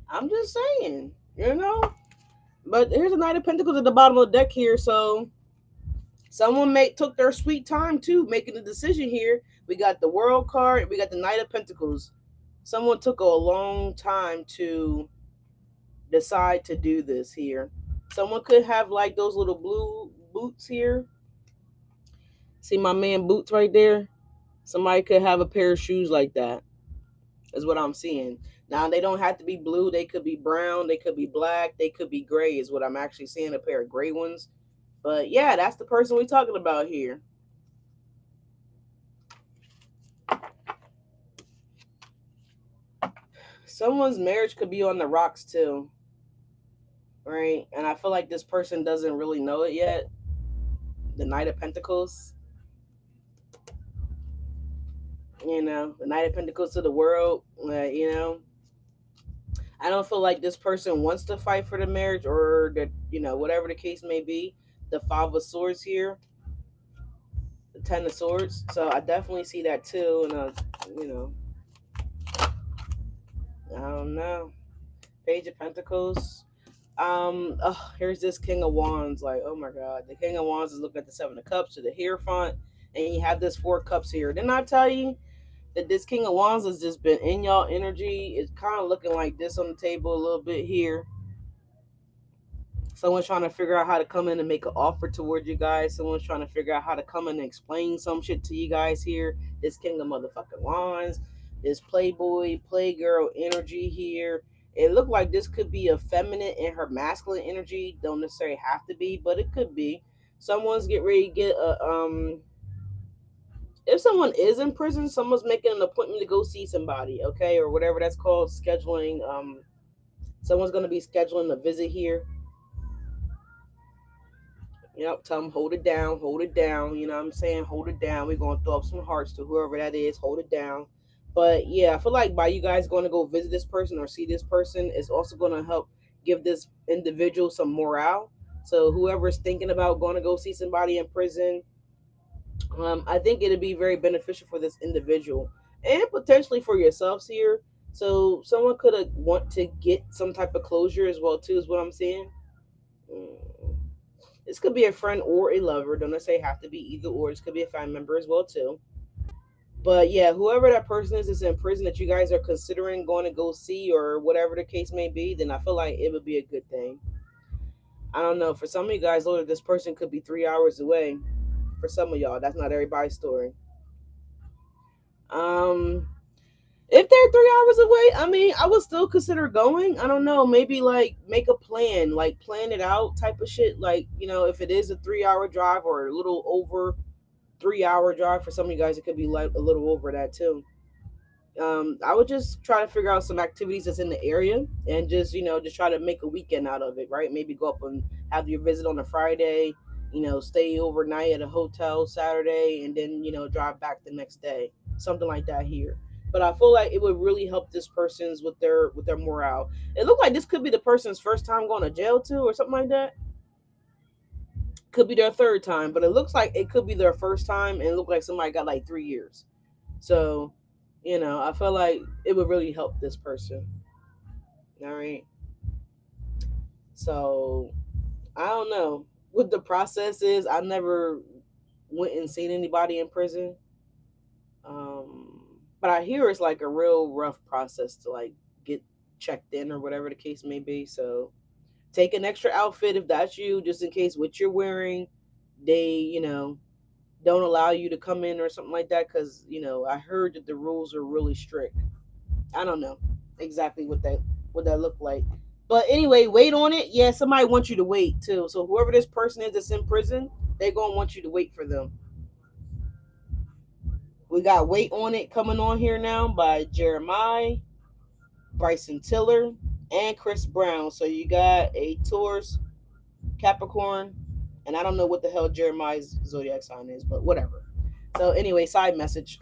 I'm just saying. But here's a Knight of Pentacles at the bottom of the deck here, so someone took their sweet time too, making the decision here. We got the World card, we got the Knight of Pentacles. Someone took a long time to decide to do this here. Someone could have like those little blue boots here. See my man boots right there? Somebody could have a pair of shoes like that, is what I'm seeing. Now they don't have to be blue, they could be brown, they could be black, they could be gray, is what I'm actually seeing, a pair of gray ones. But yeah, that's the person we're talking about here. someone's marriage could be on the rocks too, right? And I feel like this person doesn't really know it yet. The Knight of Pentacles, the Knight of Pentacles to the world, I don't feel like this person wants to fight for the marriage or that, whatever the case may be. The Five of Swords here, the Ten of Swords. So I definitely see that too. And, I don't know. Page of Pentacles. Here's this King of Wands. Like, oh my God. The King of Wands is looking at the Seven of Cups to the Hierophant. And you have this Four Cups here. Didn't I tell you that this King of Wands has just been in y'all energy? It's kind of looking like this on the table a little bit here. Someone's trying to figure out how to come in and make an offer towards you guys. Someone's trying to figure out how to come in and explain some shit to you guys here. This King of motherfucking Wands. This Playboy, Playgirl energy here. It looked like this could be a feminine and her masculine energy. Don't necessarily have to be, but it could be. Someone's getting ready to get a if someone is in prison, someone's making an appointment to go see somebody, okay, or whatever that's called, scheduling. Someone's gonna be scheduling a visit here. Tell them hold it down, hold it down. You know what I'm saying? Hold it down. We're gonna throw up some hearts to whoever that is. Hold it down. But yeah, I feel like by you guys going to go visit this person or see this person is also gonna help give this individual some morale. So whoever's thinking about going to go see somebody in prison, I think it'd be very beneficial for this individual and potentially for yourselves here. So someone could want to get some type of closure as well too, is what I'm saying. This could be a friend or a lover. Don't necessarily have to be either or. This could be a family member as well too. But yeah, whoever that person is that's in prison that you guys are considering going to go see or whatever the case may be, then I feel like it would be a good thing. I don't know. For some of you guys, Lord, this person could be 3 hours away. For some of y'all, that's not everybody's story. If they're 3 hours away, I mean, I would still consider going. I don't know, maybe like make a plan, like plan it out type of shit. Like, if it is a 3 hour drive or a little over 3 hour drive, for some of you guys, it could be like a little over that too. I would just try to figure out some activities that's in the area and just try to make a weekend out of it, right? Maybe go up and have your visit on a Friday, stay overnight at a hotel Saturday, and then, drive back the next day. Something like that here. But I feel like it would really help this person's with their morale. It looked like this could be the person's first time going to jail too, or something like that. Could be their third time, but it looks like it could be their first time, and it looked like somebody got like 3 years. So, I feel like it would really help this person. All right. So, I don't know what the process is. I never went and seen anybody in prison. But I hear it's like a real rough process to like get checked in or whatever the case may be. So take an extra outfit if that's you, just in case what you're wearing, they, don't allow you to come in or something like that. Cause, I heard that the rules are really strict. I don't know exactly what that looked like. But anyway, wait on it. Yeah, somebody wants you to wait too. So whoever this person is that's in prison, they're gonna want you to wait for them. We got Wait on It coming on here now by Jeremiah, Bryson Tiller, and Chris Brown. So you got a Taurus, Capricorn, and I don't know what the hell Jeremiah's zodiac sign is, but whatever. So anyway, side message.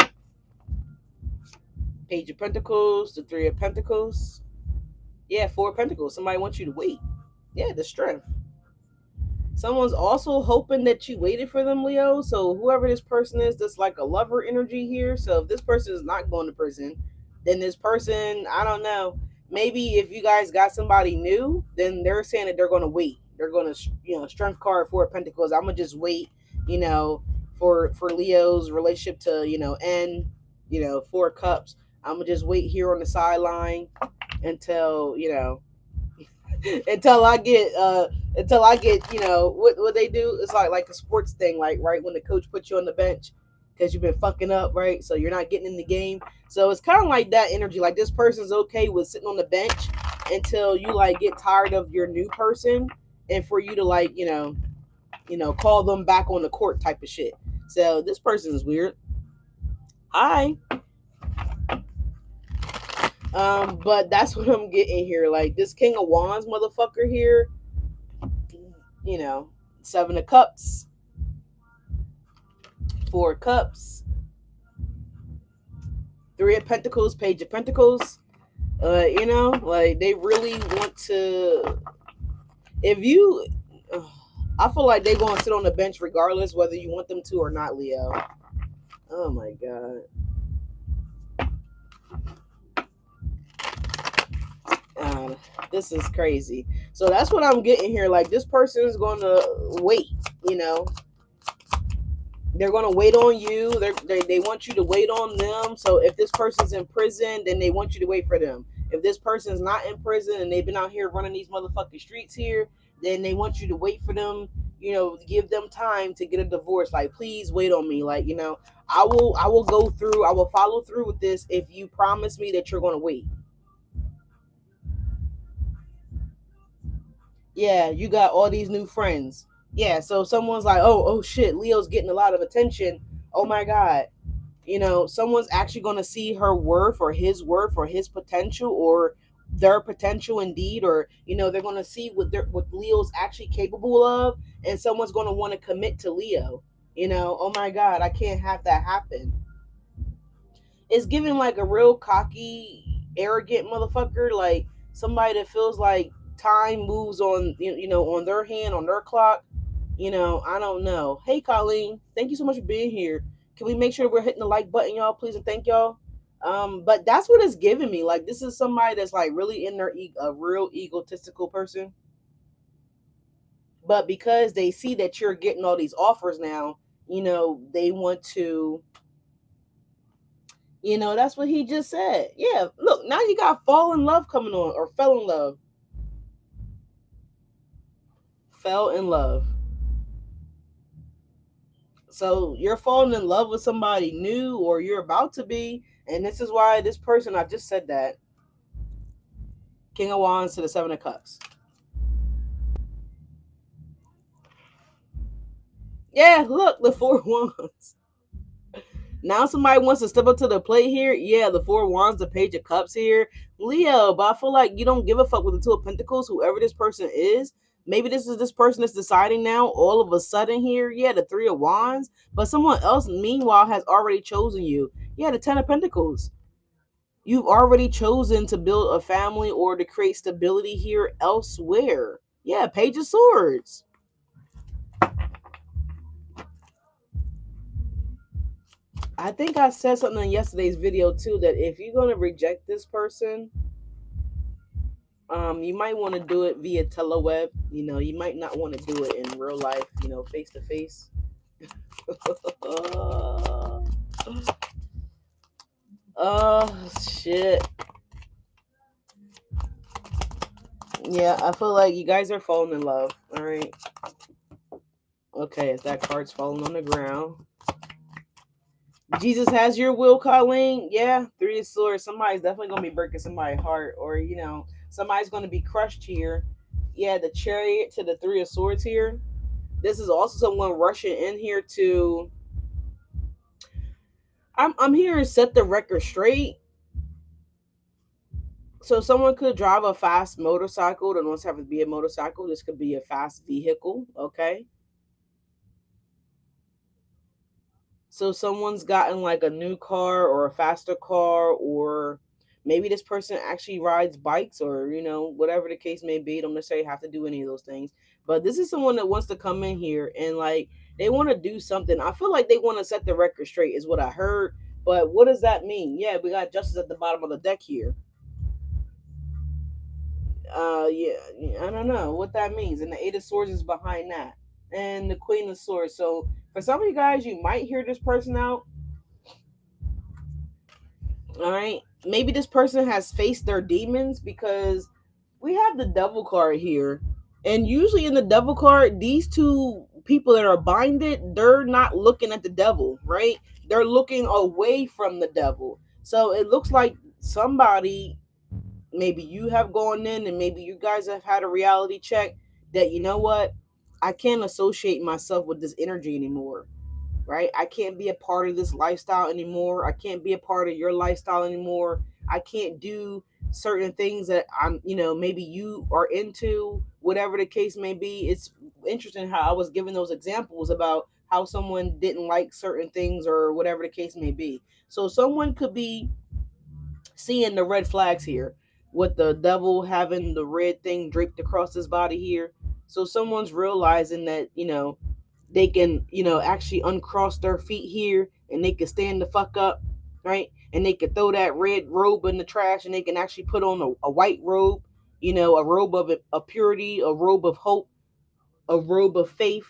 Page of Pentacles, the Three of Pentacles. Yeah, Four of Pentacles. Somebody wants you to wait. Yeah, the strength. Someone's also hoping that you waited for them, Leo. So whoever this person is, that's like a lover energy here. So if this person is not going to prison, then this person, I don't know. Maybe if you guys got somebody new, then they're saying that they're going to wait. They're going to, strength card, Four of Pentacles. I'm going to just wait, for Leo's relationship to, end, Four Cups. I'm going to just wait here on the sideline until, until I get what they do. It's like a sports thing, like right when the coach puts you on the bench because you've been fucking up, right? So you're not getting in the game. So it's kind of like that energy. Like this person's okay with sitting on the bench until you like get tired of your new person and for you to like call them back on the court type of shit. So this person is weird. Hi. But that's what I'm getting here. Like this King of Wands motherfucker here, you know, 7 of Cups, 4 of Cups, 3 of Pentacles, Page of Pentacles. You know, like they really want to. If you, I feel like they're going to sit on the bench regardless whether you want them to or not, Leo. Oh my god. Uh, this is crazy. So that's what I'm getting here. Like this person is going to wait. You know, they're going to wait on you. They want you to wait on them. So if this person's in prison, then they want you to wait for them. If this person's not in prison and they've been out here running these motherfucking streets here, then they want you to wait for them. You know, give them time to get a divorce. Like, please wait on me. Like, you know, I will go through. I will follow through with this if you promise me that you're going to wait. Yeah, you got all these new friends. Yeah, so someone's like, oh shit, Leo's getting a lot of attention. Oh my god. You know, someone's actually going to see her worth or his potential or their potential indeed, or you know, they're going to see what Leo's actually capable of, and someone's going to want to commit to Leo. You know, oh my god, I can't have that happen. It's giving like a real cocky, arrogant motherfucker, like somebody that feels like time moves on, you know, on their hand, on their clock. You know, I don't know. Hey, Colleen, thank you so much for being here. Can we make sure we're hitting the like button, y'all, please, and thank y'all. But that's what it's giving me. Like, this is somebody that's like really in their a real egotistical person. But because they see that you're getting all these offers now, you know, they want to. You know, that's what he just said. Yeah, look, now you got fall in love coming on, or fell in love. Fell in love. So you're falling in love with somebody new, or you're about to be, and this is why this person, I just said that. King of Wands to the 7 of Cups. Yeah, look, the 4 of Wands. Now somebody wants to step up to the plate here. Yeah, the 4 of Wands, the Page of Cups here. Leo, but I feel like you don't give a fuck with the 2 of Pentacles, whoever this person is. Maybe this is this person that's deciding now all of a sudden here. Yeah, the 3 of Wands. But someone else, meanwhile, has already chosen you. Yeah, the 10 of Pentacles. You've already chosen to build a family or to create stability here elsewhere. Yeah, Page of Swords. I think I said something in yesterday's video too, that if you're gonna reject this person, you might want to do it via teleweb. You know, you might not want to do it in real life. You know, face to face. Oh shit. Yeah, I feel like you guys are falling in love. All right. Okay, if that card's falling on the ground. Jesus has your will, Colleen. Yeah, 3 of Swords. Somebody's definitely gonna be breaking somebody's heart, or you know, somebody's gonna be crushed here. Yeah, the Chariot to the 3 of Swords here. This is also someone rushing in here to. I'm here to set the record straight. So someone could drive a fast motorcycle. It doesn't have to be a motorcycle. This could be a fast vehicle. Okay. So someone's gotten like a new car or a faster car, or maybe this person actually rides bikes, or you know, whatever the case may be. Don't necessarily have to do any of those things. But this is someone that wants to come in here and like they want to do something. I feel like they want to set the record straight, is what I heard. But what does that mean? Yeah, we got justice at the bottom of the deck here. Yeah, I don't know what that means. And the 8 of Swords is behind that. And the Queen of Swords. So for some of you guys, you might hear this person out. All right. Maybe this person has faced their demons, because we have the Devil card here. And usually in the Devil card, these two people that are binded, they're not looking at the devil, right? They're looking away from the devil. So it looks like somebody, maybe you have gone in, and maybe you guys have had a reality check that, you know what, I can't associate myself with this energy anymore, right? I can't be a part of this lifestyle anymore. I can't be a part of your lifestyle anymore. I can't do certain things that I'm, maybe you are into, whatever the case may be. It's interesting how I was giving those examples about how someone didn't like certain things or whatever the case may be. So someone could be seeing the red flags here with the devil having the red thing draped across his body here. So someone's realizing that, they can, actually uncross their feet here and they can stand the fuck up, right? And they can throw that red robe in the trash and they can actually put on a white robe, a robe of purity, a robe of hope, a robe of faith,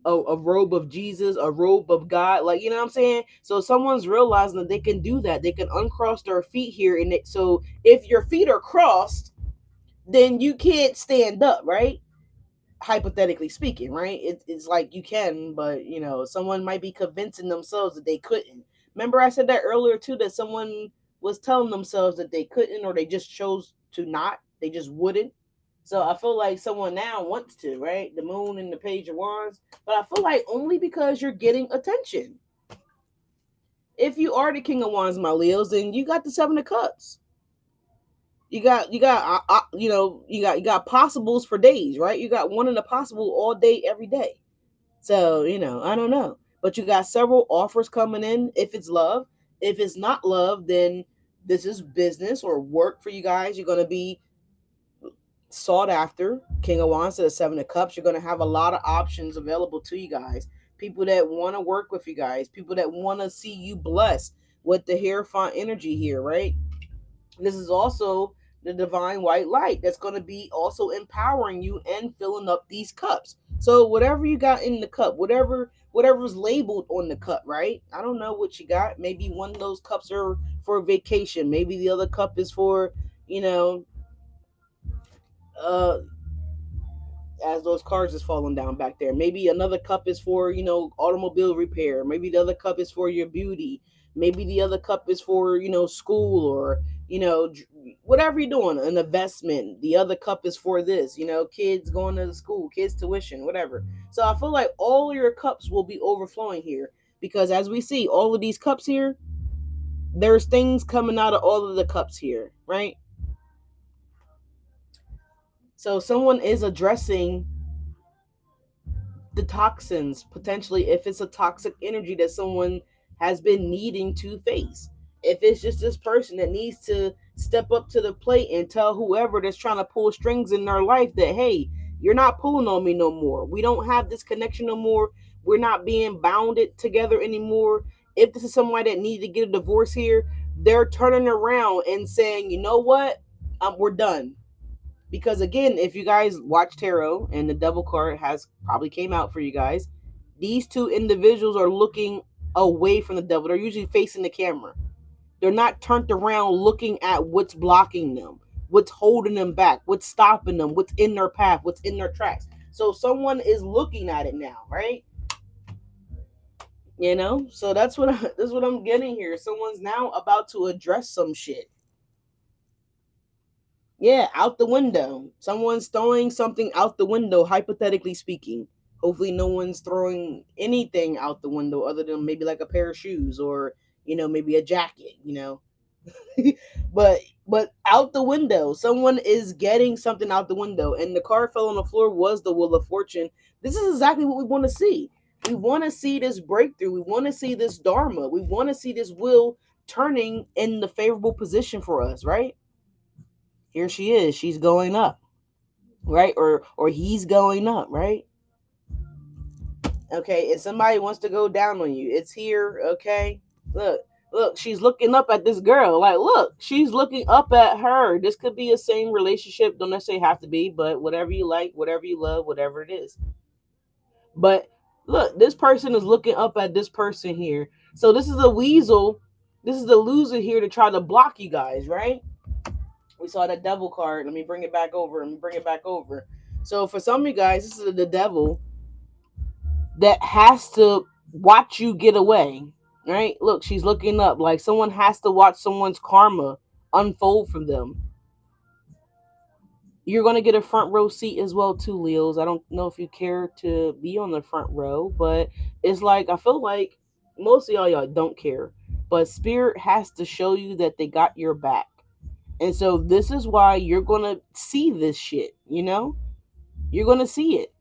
a robe of Jesus, a robe of God. Like, you know what I'm saying? So someone's realizing that they can do that. They can uncross their feet here. And so if your feet are crossed, then you can't stand up, right? Hypothetically speaking, right? It's like you can, but someone might be convincing themselves that they couldn't. Remember, I said that earlier too, that someone was telling themselves that they couldn't, or they just chose to not. They just wouldn't. So I feel like someone now wants to, right? The moon and the page of wands, but I feel like only because you're getting attention. If you are the king of wands, my Leos, then you got the seven of cups. You got possibles for days, right? You got one in a possible all day, every day. So, I don't know. But you got several offers coming in if it's love. If it's not love, then this is business or work for you guys. You're going to be sought after. King of Wands to the Seven of Cups. You're going to have a lot of options available to you guys. People that want to work with you guys. People that want to see you blessed with the Hierophant energy here, right? This is also the divine white light that's going to be also empowering you and filling up these cups. So whatever you got in the cup, whatever's labeled on the cup, right? I don't know what you got. Maybe one of those cups are for vacation. Maybe the other cup is for, you know, uh as those cars is falling down back there. Maybe another cup is for, automobile repair. Maybe the other cup is for your beauty. Maybe the other cup is for, school or, whatever you're doing, an investment. The other cup is for this, kids going to school, kids tuition, whatever. So I feel like all your cups will be overflowing here because as we see, all of these cups here, there's things coming out of all of the cups here, right? So someone is addressing the toxins potentially if it's a toxic energy that someone has been needing to face. If it's just this person that needs to step up to the plate and tell whoever that's trying to pull strings in their life that, hey, you're not pulling on me no more. We don't have this connection no more. We're not being bounded together anymore. If this is somebody that needs to get a divorce here, they're turning around and saying, you know what? We're done. Because again, if you guys watch tarot and the devil card has probably came out for you guys, these two individuals are looking away from the devil. They're usually facing the camera. They're not turned around looking at what's blocking them, what's holding them back, what's stopping them, what's in their path, what's in their tracks. So someone is looking at it now, right? So that's what I'm getting here. Someone's now about to address some shit. Yeah, out the window. Someone's throwing something out the window, hypothetically speaking. Hopefully, no one's throwing anything out the window other than maybe like a pair of shoes or, maybe a jacket. but but out the window, someone is getting something out the window, and the card fell on the floor was the Wheel of Fortune. This is exactly what we want to see. We want to see this breakthrough. We want to see this Dharma. We want to see this wheel turning in the favorable position for us, right? Here she is. She's going up, right? Or he's going up, right? Okay, if somebody wants to go down on you, it's here, okay? Look, she's looking up at this girl. Like, look, she's looking up at her. This could be a same relationship, don't necessarily have to be, but whatever you like, whatever you love, whatever it is. But look, this person is looking up at this person here. So this is a weasel. This is the loser here to try to block you guys, right? We saw that devil card. Let me bring it back over. So for some of you guys, this is the devil that has to watch you get away. Right? Look, she's looking up. Like someone has to watch someone's karma unfold from them. You're going to get a front row seat as well too, Leos. I don't know if you care to be on the front row, but it's like I feel like most of y'all don't care. but Spirit has to show you that they got your back. And so this is why you're going to see this shit, you know? You're going to see it.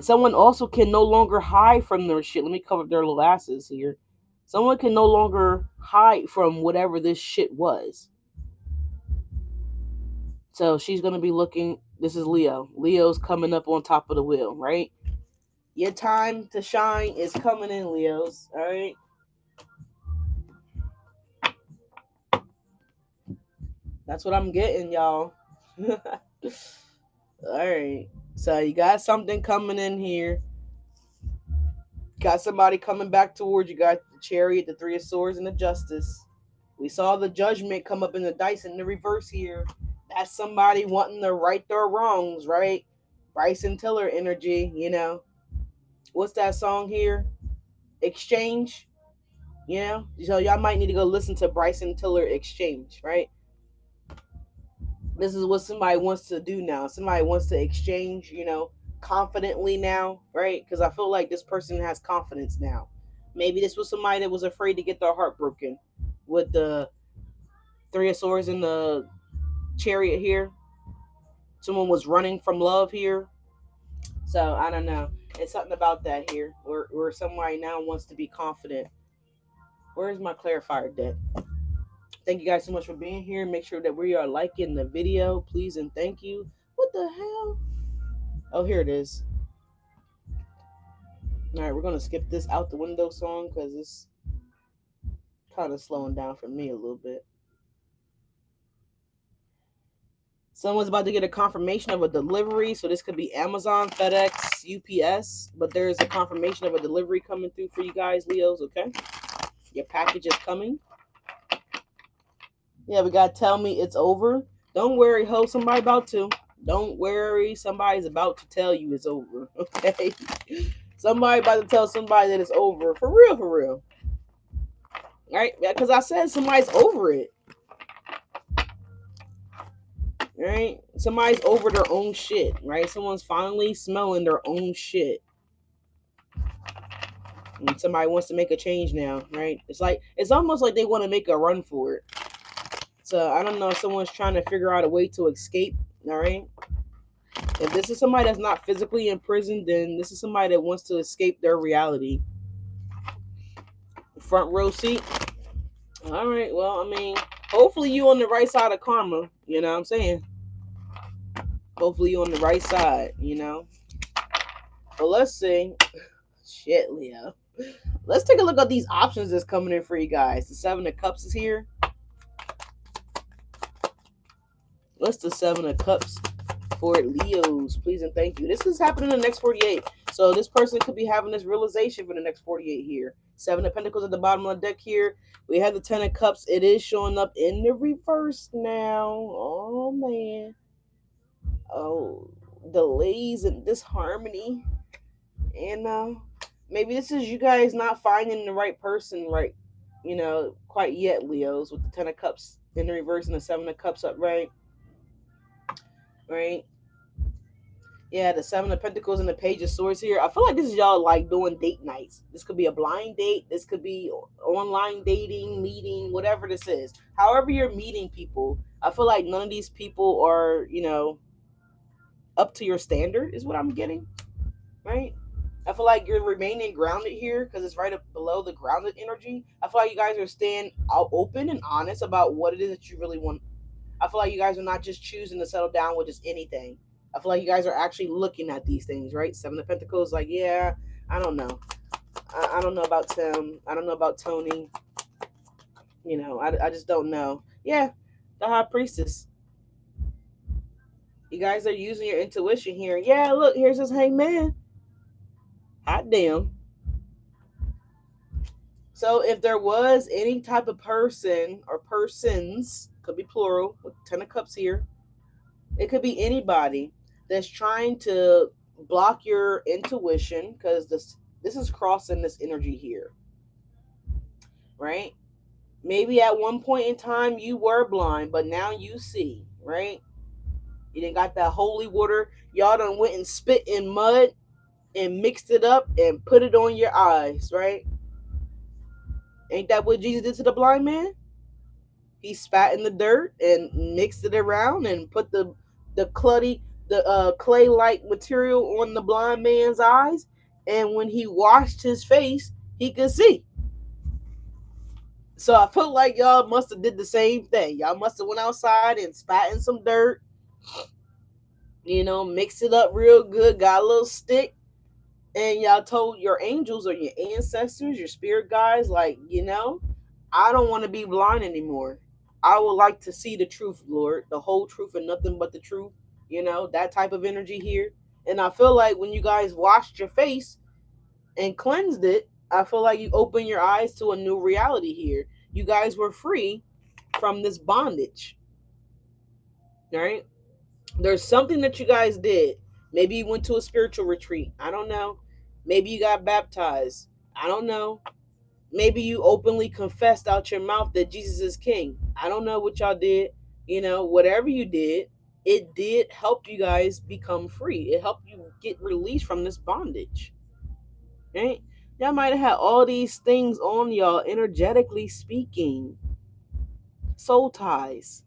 Someone also can no longer hide from their shit. Let me cover their little asses here. Someone can no longer hide from whatever this shit was. So she's going to be looking. This is Leo. Leo's coming up on top of the wheel, right? Your time to shine is coming in, Leos. All right. That's what I'm getting, y'all. All right. So you got something coming in here. Got somebody coming back towards you. Got the Chariot, the Three of Swords, and the Justice. We saw the Judgment come up in the dice in the reverse here. That's somebody wanting to right their wrongs, right? Bryson Tiller energy, you know. What's that song here? Exchange. You know? So y'all might need to go listen to Bryson Tiller Exchange, right? This is what somebody wants to do now. Somebody wants to exchange, you know, confidently now, right? Because I feel like this person has confidence now. Maybe this was somebody that was afraid to get their heart broken with the Three of Swords and the Chariot here. Someone was running from love here. So I don't know. It's something about that here where somebody now wants to be confident. Where's my clarifier deck? Thank you guys so much for being here. Make sure that we are liking the video, please and thank you. What the hell? Oh, here it is. All right, we're gonna skip this out the window song because it's kind of slowing down for me a little bit. Someone's about to get a confirmation of a delivery, so this could be Amazon, FedEx, UPS, but there's a confirmation of a delivery coming through for you guys, Leos. Okay, your package is coming. Yeah, we gotta tell me it's over. Don't worry, ho. Somebody about to. Don't worry, somebody's about to tell you it's over. Okay, somebody about to tell somebody that it's over. For real, for real. All right, because I said somebody's over it. Right? Somebody's over their own shit, right? Someone's finally smelling their own shit. And somebody wants to make a change now, right? It's almost like they want to make a run for it. So I don't know if someone's trying to figure out a way to escape, all right? If this is somebody that's not physically in prison, then this is somebody that wants to escape their reality. Front row seat. All right, well, I mean, hopefully you on the right side of karma, you know what I'm saying? Hopefully you're on the right side, you know? But let's see. Shit, Leo. Let's take a look at these options that's coming in for you guys. The Seven of Cups is here. What's the Seven of Cups for Leos? Please and thank you. This is happening in the next 48. So this person could be having this realization for the next 48 here. Seven of Pentacles at the bottom of the deck here. We have the Ten of Cups. It is showing up in the reverse now. Oh, man. Oh, delays and disharmony. And maybe this is you guys not finding the right person, right? You know, quite yet, Leos, with the Ten of Cups in the reverse and the Seven of Cups upright. Right? Yeah, the Seven of Pentacles and the Page of Swords here. I feel like this is y'all like doing date nights. This could be a blind date. This could be online dating, meeting, whatever this is. However you're meeting people, I feel like none of these people are, you know, up to your standard is what I'm getting. Right? I feel like you're remaining grounded here because it's right up below the grounded energy. I feel like you guys are staying open and honest about what it is that you really want. I feel like you guys are not just choosing to settle down with just anything. I feel like you guys are actually looking at these things, right? Seven of Pentacles, like, yeah, I don't know. I don't know about Tim. I don't know about Tony. You know, I just don't know. Yeah, the High Priestess. You guys are using your intuition here. Yeah, look, here's this Hangman. Hot damn. So if there was any type of person or persons, could be plural, with Ten of Cups here, it could be anybody that's trying to block your intuition because this is crossing this energy here, right? Maybe at one point in time you were blind, but now you see, right? You done got that holy water. Y'all done went and spit in mud and mixed it up and put it on your eyes, right? Ain't that what Jesus did to the blind man? He spat in the dirt and mixed it around and put the clay like material on the blind man's eyes, and when he washed his face, he could see. So I feel like y'all must have did the same thing. Y'all must have went outside and spat in some dirt, mixed it up real good, got a little stick, and y'all told your angels or your ancestors, your spirit guides, like, I don't want to be blind anymore. I would like to see the truth, Lord, the whole truth and nothing but the truth. That type of energy here. And I feel like when you guys washed your face and cleansed it, I feel like you opened your eyes to a new reality here. You guys were free from this bondage, right? There's something that you guys did. Maybe you went to a spiritual retreat. I don't know. Maybe you got baptized. I don't know. Maybe you openly confessed out your mouth that Jesus is king. I don't know what y'all did. Whatever you did, it did help you guys become free. It helped you get released from this bondage. Right? Y'all might have had all these things on y'all, energetically speaking. Soul ties,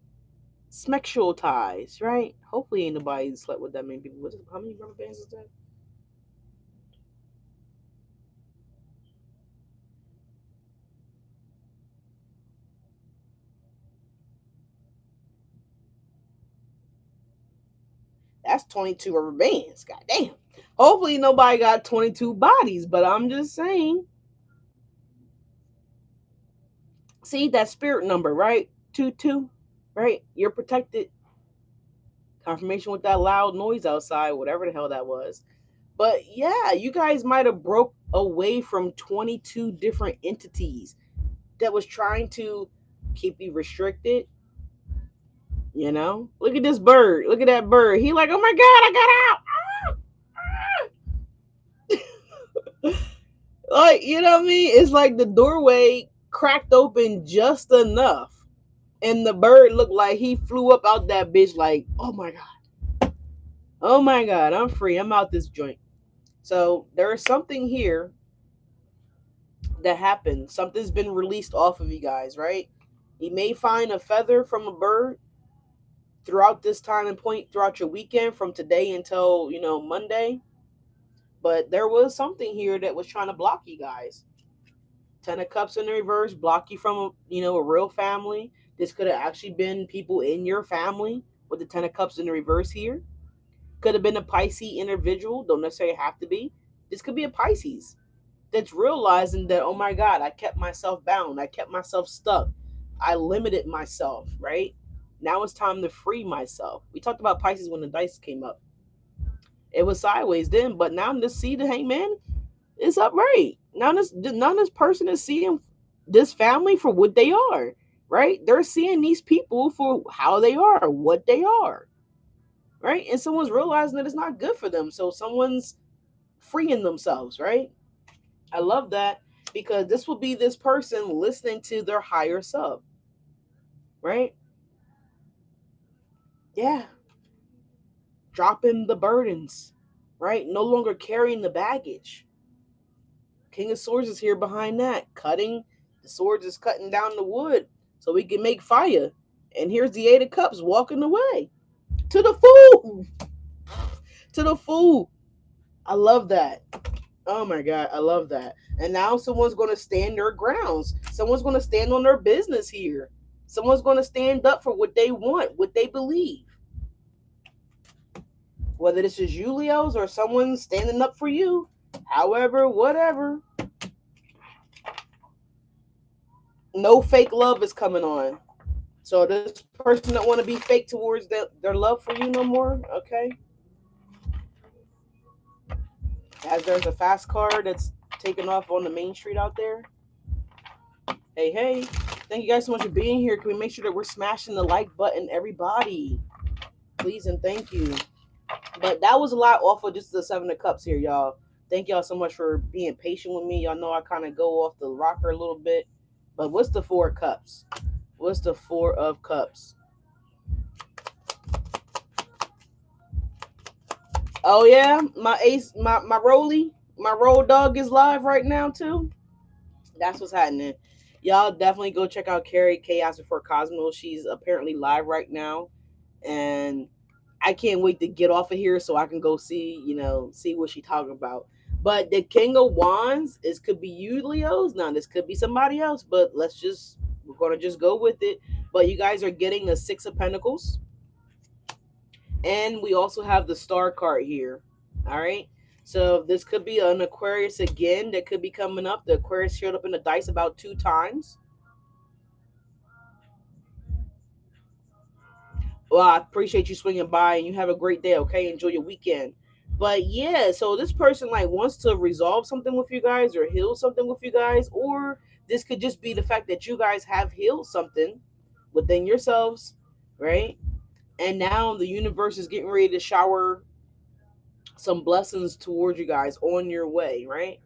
sexual ties, right? Hopefully ain't nobody slept with that many people. How many rubber bands is that? That's 22 rubber bands. God damn. Hopefully nobody got 22 bodies, but I'm just saying. See that spirit number, right? 22, right? You're protected. Confirmation with that loud noise outside, whatever the hell that was. But yeah, you guys might have broke away from 22 different entities that was trying to keep you restricted. Look at this bird. Look at that bird. He like, oh my God, I got out. Like, you know what I mean? It's like the doorway cracked open just enough. And the bird looked like he flew up out that bitch like, oh my God. Oh my God, I'm free. I'm out this joint. So there is something here that happened. Something's been released off of you guys, right? You may find a feather from a bird throughout this time and point throughout your weekend from today until, Monday. But there was something here that was trying to block you guys. Ten of Cups in the reverse, block you from, a real family. This could have actually been people in your family with the Ten of Cups in the reverse here. Could have been a Pisces individual. Don't necessarily have to be. This could be a Pisces that's realizing that, oh my God, I kept myself bound. I kept myself stuck. I limited myself, right? Now it's time to free myself. We talked about Pisces when the dice came up. It was sideways then, but now to see the hangman, it's upright. Now this person is seeing this family for what they are, right? They're seeing these people for how they are, what they are, right? And someone's realizing that it's not good for them. So someone's freeing themselves, right? I love that because this will be this person listening to their higher self, right? Yeah. Dropping the burdens, right? No longer carrying the baggage. King of Swords is here behind that. The swords is cutting down the wood so we can make fire. And here's the Eight of Cups walking away. To the fool! To the fool! I love that. Oh my God, I love that. And now someone's going to stand their grounds. Someone's going to stand on their business here. Someone's going to stand up for what they want, what they believe. Whether this is Julios or someone standing up for you, however, whatever. No fake love is coming on. So this person don't want to be fake towards their love for you no more, okay? As there's a fast car that's taking off on the main street out there. Hey, hey. Thank you guys so much for being here. Can we make sure that we're smashing the like button, everybody? Please and thank you. But that was a lot off of just the Seven of Cups here, y'all. Thank y'all so much for being patient with me. Y'all know I kind of go off the rocker a little bit. But what's the Four of Cups? What's the Four of Cups? Oh yeah, my ace, my roll dog is live right now too. That's what's happening. Y'all definitely go check out Carrie Chaos Before Cosmos. She's apparently live right now, and I can't wait to get off of here so I can go see, see what she's talking about. But the King of Wands is could be you, Leos. Now this could be somebody else, but we're gonna just go with it. But you guys are getting a Six of Pentacles, and we also have the Star card here. All right. So this could be an Aquarius again that could be coming up. The Aquarius showed up in the dice about 2 times. Well, I appreciate you swinging by, and you have a great day. Okay, enjoy your weekend. But yeah, so this person like wants to resolve something with you guys or heal something with you guys, or this could just be the fact that you guys have healed something within yourselves, right? And now the universe is getting ready to shower some blessings towards you guys on your way, right?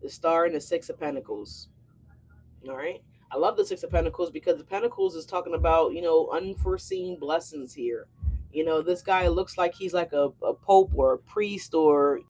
The Star and the Six of Pentacles. All right. I love the Six of Pentacles because the Pentacles is talking about, unforeseen blessings here. This guy looks like he's like a pope or a priest or